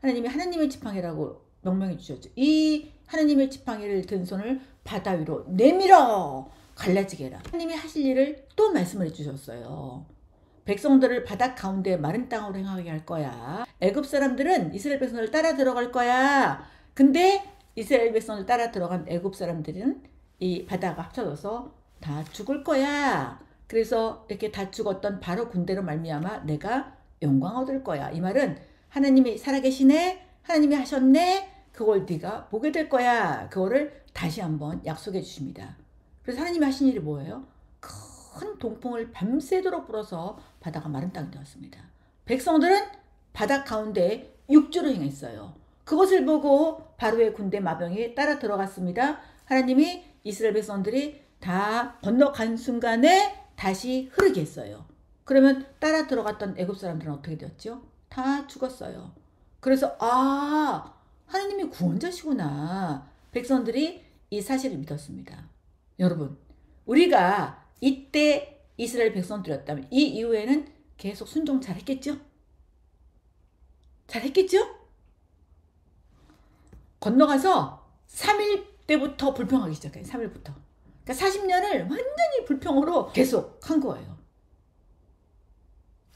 [SPEAKER 1] 하나님이 하나님의 지팡이라고 명명해 주셨죠. 이 하나님의 지팡이를 든 손을 바다 위로 내밀어 갈라지게 해라. 하나님이 하실 일을 또 말씀을 해주셨어요. 백성들을 바다 가운데 마른 땅으로 행하게 할 거야. 애굽 사람들은 이스라엘 백성을 따라 들어갈 거야. 근데 이스라엘 백성을 따라 들어간 애굽 사람들은 이 바다가 합쳐져서 다 죽을 거야. 그래서 이렇게 다 죽었던 바로 군대로 말미암아 내가 영광 얻을 거야. 이 말은 하나님이 살아계시네, 하나님이 하셨네, 그걸 네가 보게 될 거야. 그거를 다시 한번 약속해 주십니다. 그래서 하나님이 하신 일이 뭐예요? 큰 동풍을 밤새도록 불어서 바다가 마른 땅이 되었습니다. 백성들은 바다 가운데 육지로 행했어요. 그것을 보고 바로의 군대 마병이 따라 들어갔습니다. 하나님이 이스라엘 백성들이 다 건너간 순간에 다시 흐르게 했어요. 그러면 따라 들어갔던 애굽 사람들은 어떻게 되었죠? 다 죽었어요. 그래서 하나님이 구원자시구나. 백성들이 이 사실을 믿었습니다. 여러분, 우리가 이때 이스라엘 백성들이었다면 이 이후에는 계속 순종 잘했겠죠? 잘했겠죠? 건너가서 3일 때부터 불평하기 시작해요. 3일부터. 그러니까 40년을 완전히 불평으로 계속 한 거예요.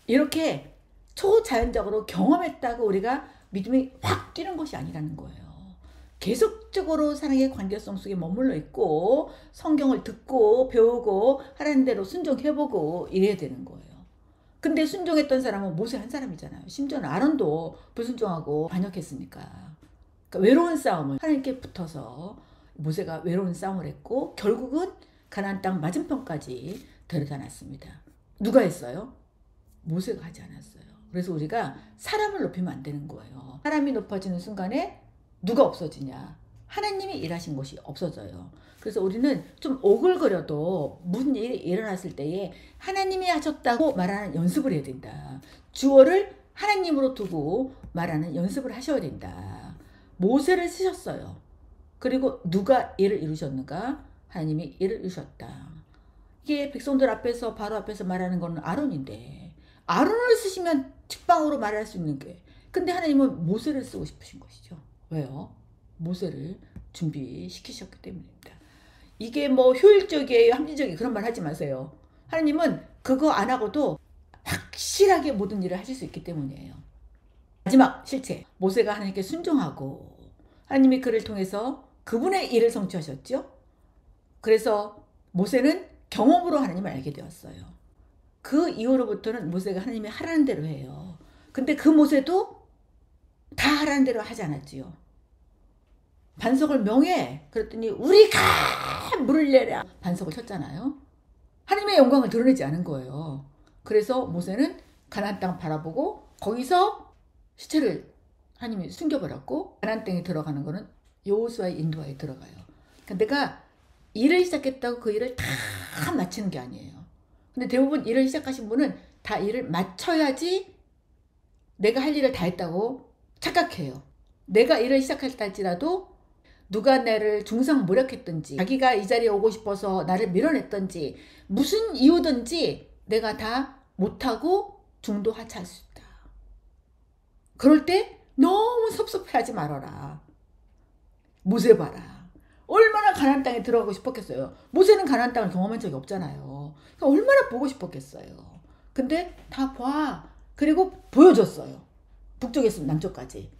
[SPEAKER 1] 이렇게 초자연적으로 경험했다고 우리가 믿음이 확 뛰는 것이 아니라는 거예요. 계속적으로 사랑의 관계성 속에 머물러 있고 성경을 듣고 배우고 하라는 대로 순종해보고 이래야 되는 거예요. 근데 순종했던 사람은 모세 한 사람이잖아요. 심지어는 아론도 불순종하고 반역했으니까. 그러니까 외로운 싸움을 하나님께 붙어서 모세가 외로운 싸움을 했고 결국은 가나안 땅 맞은편까지 데려다 놨습니다. 누가 했어요? 모세가 하지 않았어요. 그래서 우리가 사람을 높이면 안 되는 거예요. 사람이 높아지는 순간에 누가 없어지냐? 하나님이 일하신 것이 없어져요. 그래서 우리는 좀 오글거려도 무슨 일이 일어났을 때에 하나님이 하셨다고 말하는 연습을 해야 된다. 주어를 하나님으로 두고 말하는 연습을 하셔야 된다. 모세를 쓰셨어요. 그리고 누가 일을 이루셨는가? 하나님이 일을 이루셨다. 이게 백성들 앞에서 바로 앞에서 말하는 거는 아론인데 아론을 쓰시면 직방으로 말할 수 있는 게, 근데 하나님은 모세를 쓰고 싶으신 것이죠. 왜요? 모세를 준비시키셨기 때문입니다. 이게 뭐 효율적이에요, 합리적이에요, 그런 말 하지 마세요. 하나님은 그거 안 하고도 확실하게 모든 일을 하실 수 있기 때문이에요. 마지막 실체, 모세가 하나님께 순종하고 하나님이 그를 통해서 그분의 일을 성취하셨죠. 그래서 모세는 경험으로 하나님을 알게 되었어요. 그 이후로부터는 모세가 하나님이 하라는 대로 해요. 근데 그 모세도 다 하라는 대로 하지 않았지요. 반석을 명해. 그랬더니 우리가 물을 내랴. 반석을 쳤잖아요. 하나님의 영광을 드러내지 않은 거예요. 그래서 모세는 가나안 땅 바라보고 거기서 시체를 하나님이 숨겨버렸고, 가나안 땅에 들어가는 거는 여호수아의 인도하에 들어가요. 그러니까 내가 일을 시작했다고 그 일을 다 마치는 게 아니에요. 근데 대부분 일을 시작하신 분은 다 일을 마쳐야지 내가 할 일을 다 했다고 착각해요. 내가 일을 시작했다 할지라도 누가 나를 중상모략했든지, 자기가 이 자리에 오고 싶어서 나를 밀어냈든지, 무슨 이유든지 내가 다 못하고 중도 하차할 수 있다. 그럴 때 너무 섭섭해하지 말아라. 모세 봐라. 얼마나 가나안 땅에 들어가고 싶었겠어요. 모세는 가나안 땅을 경험한 적이 없잖아요. 그러니까 얼마나 보고 싶었겠어요. 근데 다 봐. 그리고 보여줬어요. 북쪽에서 남쪽까지.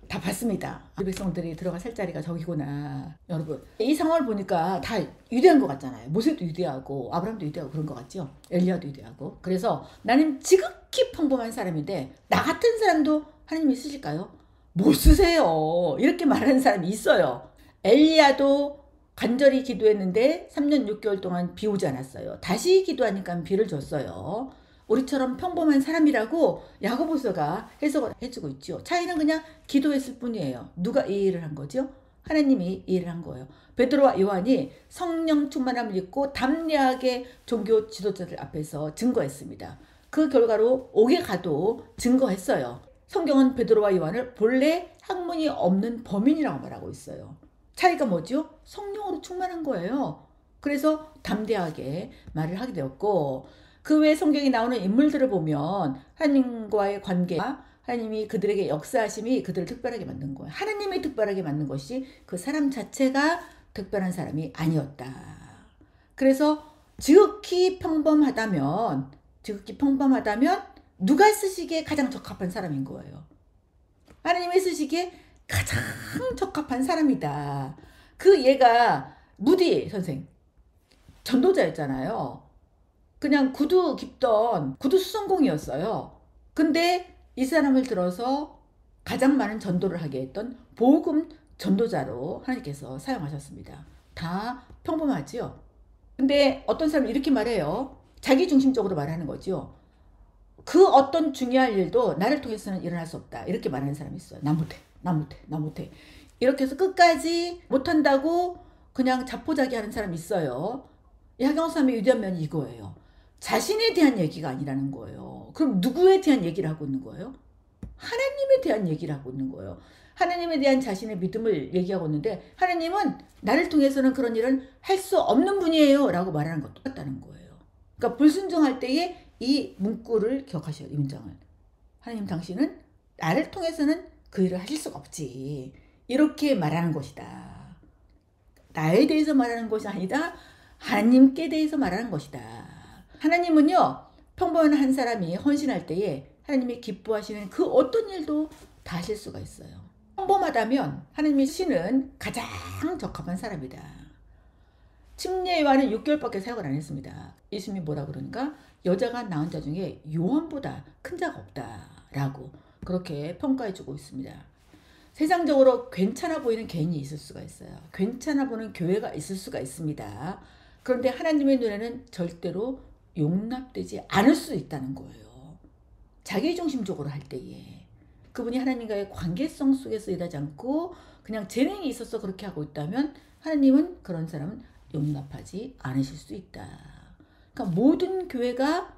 [SPEAKER 1] 다 봤습니다. 우리 백성들이 들어갈 살 자리가 저기구나. 여러분, 이 상황을 보니까 다 위대한 것 같잖아요. 모세도 위대하고 아브라함도 위대하고 그런 것 같죠. 엘리야도 위대하고. 그래서 나는 지극히 평범한 사람인데 나 같은 사람도 하나님이 쓰실까요? 못 쓰세요. 이렇게 말하는 사람이 있어요. 엘리야도 간절히 기도했는데 3년 6개월 동안 비 오지 않았어요. 다시 기도하니까 비를 줬어요. 우리처럼 평범한 사람이라고 야고보서가 해석을 해주고 있죠. 차이는 그냥 기도했을 뿐이에요. 누가 이 일을 한 거죠? 하나님이 이 일을 한 거예요. 베드로와 요한이 성령 충만함을 입고 담대하게 종교 지도자들 앞에서 증거했습니다. 그 결과로 옥에 가도 증거했어요. 성경은 베드로와 요한을 본래 학문이 없는 범인이라고 말하고 있어요. 차이가 뭐죠? 성령으로 충만한 거예요. 그래서 담대하게 말을 하게 되었고, 그 외에 성경에 나오는 인물들을 보면 하나님과의 관계가, 하나님이 그들에게 역사하심이 그들을 특별하게 만든 거예요. 하나님이 특별하게 만든 것이 그 사람 자체가 특별한 사람이 아니었다. 그래서 지극히 평범하다면 누가 쓰시기에 가장 적합한 사람인 거예요. 하나님이 쓰시기에 가장 적합한 사람이다. 그 얘가 무디 선생, 전도자였잖아요. 그냥 구두 깁던 구두 수성공이었어요. 근데 이 사람을 들어서 가장 많은 전도를 하게 했던 복음 전도자로 하나님께서 사용하셨습니다. 다 평범하지요. 근데 어떤 사람은 이렇게 말해요. 자기 중심적으로 말하는 거죠. 그 어떤 중요한 일도 나를 통해서는 일어날 수 없다. 이렇게 말하는 사람이 있어요. 나 못해. 이렇게 해서 끝까지 못한다고 그냥 자포자기하는 사람이 있어요. 이 하경수함의 위대한 면이 이거예요. 자신에 대한 얘기가 아니라는 거예요. 그럼 누구에 대한 얘기를 하고 있는 거예요? 하나님에 대한 얘기를 하고 있는 거예요. 하나님에 대한 자신의 믿음을 얘기하고 있는데, 하나님은 나를 통해서는 그런 일은 할 수 없는 분이에요 라고 말하는 것도 똑같다는 거예요. 그러니까 불순종할 때에 이 문구를 기억하셔요. 이 문장을. 하나님, 당신은 나를 통해서는 그 일을 하실 수가 없지. 이렇게 말하는 것이다. 나에 대해서 말하는 것이 아니다. 하나님께 대해서 말하는 것이다. 하나님은요, 평범한 한 사람이 헌신할 때에 하나님이 기뻐하시는 그 어떤 일도 다 하실 수가 있어요. 평범하다면 하나님의 신은 가장 적합한 사람이다. 침례요한은 6개월밖에 사역을 안 했습니다. 예수님이 뭐라 그러니까 여자가 낳은 자 중에 요한보다 큰 자가 없다라고 그렇게 평가해주고 있습니다. 세상적으로 괜찮아 보이는 개인이 있을 수가 있어요. 괜찮아 보이는 교회가 있을 수가 있습니다. 그런데 하나님의 눈에는 절대로 용납되지 않을 수 있다는 거예요. 자기중심적으로 할 때에 그분이 하나님과의 관계성 속에서 일하지 않고 그냥 재능이 있어서 그렇게 하고 있다면 하나님은 그런 사람은 용납하지 않으실 수 있다. 그러니까 모든 교회가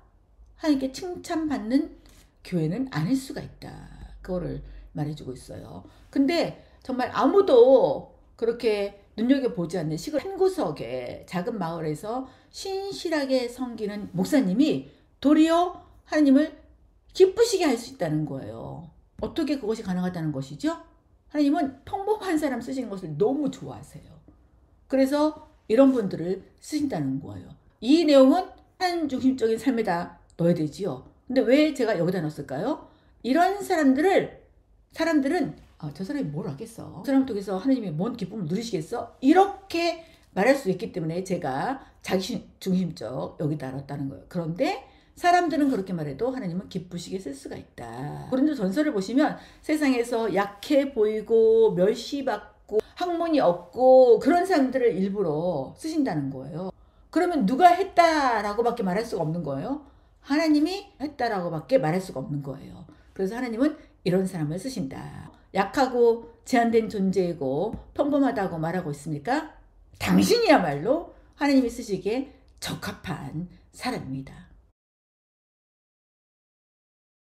[SPEAKER 1] 하나님께 칭찬받는 교회는 아닐 수가 있다. 그거를 말해주고 있어요. 근데 정말 아무도 그렇게 눈여겨보지 않는 시골 한 구석에 작은 마을에서 신실하게 섬기는 목사님이 도리어 하나님을 기쁘시게 할 수 있다는 거예요. 어떻게 그것이 가능하다는 것이죠? 하나님은 평범한 사람 쓰시는 것을 너무 좋아하세요. 그래서 이런 분들을 쓰신다는 거예요. 이 내용은 하나님 중심적인 삶에다 넣어야 되지요. 근데 왜 제가 여기다 넣었을까요? 이런 사람들은 저 사람이 뭘 하겠어? 그 사람 통해서 하나님이 뭔 기쁨을 누리시겠어? 이렇게 말할 수 있기 때문에 제가 자기중심적 여기다 알았다는 거예요. 그런데 사람들은 그렇게 말해도 하나님은 기쁘시게 쓸 수가 있다. 고린도 전서를 보시면 세상에서 약해 보이고 멸시받고 학문이 없고 그런 사람들을 일부러 쓰신다는 거예요. 그러면 누가 했다라고 밖에 말할 수가 없는 거예요. 하나님이 했다라고 밖에 말할 수가 없는 거예요. 그래서 하나님은 이런 사람을 쓰신다. 약하고 제한된 존재이고 평범하다고 말하고 있습니까? 당신이야말로 하나님이 쓰시기에 적합한 사람입니다.